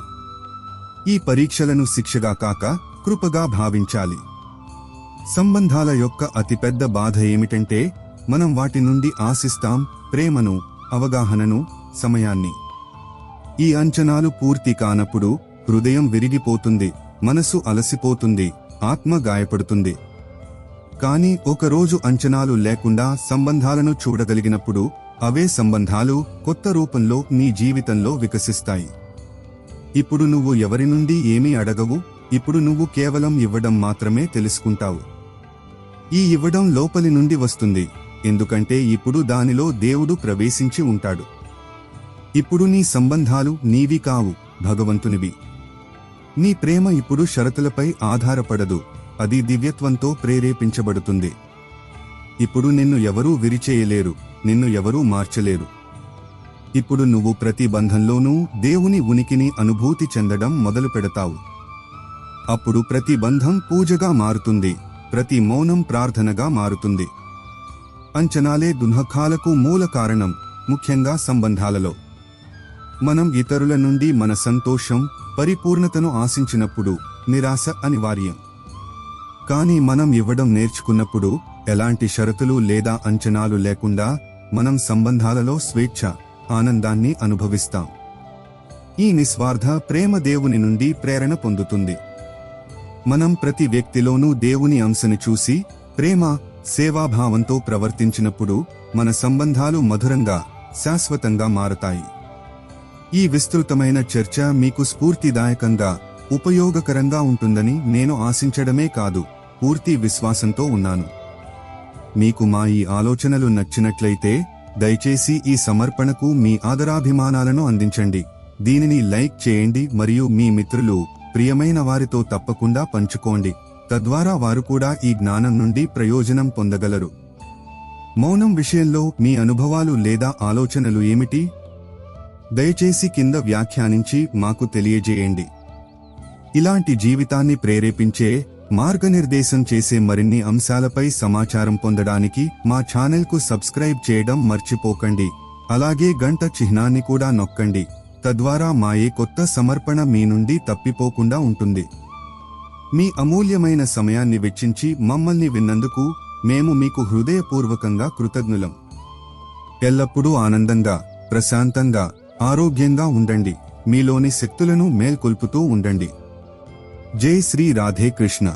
ఈ పరీక్షలను శిక్షగా కాక కృపగా భావించాలి. సంబంధాల యొక్క అతిపెద్ద బాధ ఏమిటంటే, మనం వాటి నుండి ఆశిస్తాం ప్రేమను, అవగాహనను, సమయాన్ని. ఈ అంచనాలు పూర్తి కానప్పుడు హృదయం విరిగిపోతుంది, మనసు అలసిపోతుంది, ఆత్మ గాయపడుతుంది. కానీ ఒకరోజు అంచనాలు లేకుండా సంబంధాలను చూడగలిగినప్పుడు అవే సంబంధాలు కొత్త రూపంలో నీ జీవితంలో వికసిస్తాయి. ఇప్పుడు నువ్వు ఎవరి నుండి ఏమీ అడగవు, ఇప్పుడు నువ్వు కేవలం ఇవ్వడం మాత్రమే తెలుసుకుంటావు. ఈ ఇవ్వడం లోపలి నుండి వస్తుంది, ఎందుకంటే ఇప్పుడు దానిలో దేవుడు ప్రవేశించి ఉంటాడు. ఇప్పుడు నీ సంబంధాలు నీవి కావు, భగవంతునివి. నీ ప్రేమ ఇప్పుడు షరతులపై ఆధారపడదు, అది దివ్యత్వంతో ప్రేరేపించబడుతుంది. ఇప్పుడు నిన్ను ఎవరూ విరిచేయలేరు, నిన్ను ఎవరూ మార్చలేరు. ఇప్పుడు నువ్వు ప్రతి బంధంలోనూ దేవుని ఉనికిని అనుభూతి చెందడం మొదలు పెడతావు. అప్పుడు ప్రతి బంధం పూజగా మారుతుంది, ప్రతి మౌనం ప్రార్థనగా మారుతుంది. అంచనాలే దుఃఖాలకు మూల కారణం, ముఖ్యంగా సంబంధాలలో. మనం ఇతరుల నుండి మన సంతోషం, పరిపూర్ణతను ఆశించినప్పుడు నిరాశ అనివార్యం. కానీ మనం ఇవ్వడం నేర్చుకున్నప్పుడు ఎలాంటి షరతులు లేదా అంచనాలు లేకుండా మనం సంబంధాలలో స్వేచ్ఛ, ఆనందాన్ని అనుభవిస్తాం. ఈ నిస్వార్థ ప్రేమ దేవుని నుండి ప్రేరణ పొందుతుంది. మనం ప్రతి వ్యక్తిలోనూ దేవుని అంశను చూసి ప్రేమ, సేవాభావంతో ప్రవర్తించినప్పుడు మన సంబంధాలు మధురంగా, శాశ్వతంగా మారతాయి. ఈ విస్తృతమైన చర్చ మీకు స్ఫూర్తిదాయకంగా, ఉపయోగకరంగా ఉంటుందని నేను ఆశించడమే కాదు, పూర్తి విశ్వాసంతో ఉన్నాను. మీకు మా ఈ ఆలోచనలు నచ్చినట్లయితే దయచేసి ఈ సమర్పణకు మీ ఆదరాభిమానాలను అందించండి. దీనిని లైక్ చేయండి మరియు మీ మిత్రులు, ప్రియమైన వారితో తప్పకుండా పంచుకోండి. తద్వారా వారు కూడా ఈ జ్ఞానం నుండి ప్రయోజనం పొందగలరు. మౌనం విషయంలో మీ అనుభవాలు లేదా ఆలోచనలు ఏమిటి? దయచేసి కింద వ్యాఖ్యానించి మాకు తెలియజేయండి. ఇలాంటి జీవితాన్ని ప్రేరేపించే, మార్గనిర్దేశం చేసే మరిన్ని అంశాలపై సమాచారం పొందడానికి మా ఛానల్కు సబ్స్క్రైబ్ చేయడం మర్చిపోకండి. అలాగే గంట చిహ్నాన్ని కూడా నొక్కండి, తద్వారా మా ఏ కొత్త సమర్పణ మీ నుండి తప్పిపోకుండా ఉంటుంది. మీ అమూల్యమైన సమయాన్ని వెచ్చించి మమ్మల్ని విన్నందుకు మేము మీకు హృదయపూర్వకంగా కృతజ్ఞులం. ఎల్లప్పుడూ ఆనందంగా, ప్రశాంతంగా, ఆరోగ్యంగా ఉండండి. మీలోని శక్తులను మేల్కొల్పుతూ ఉండండి. జై శ్రీ రాధే కృష్ణ.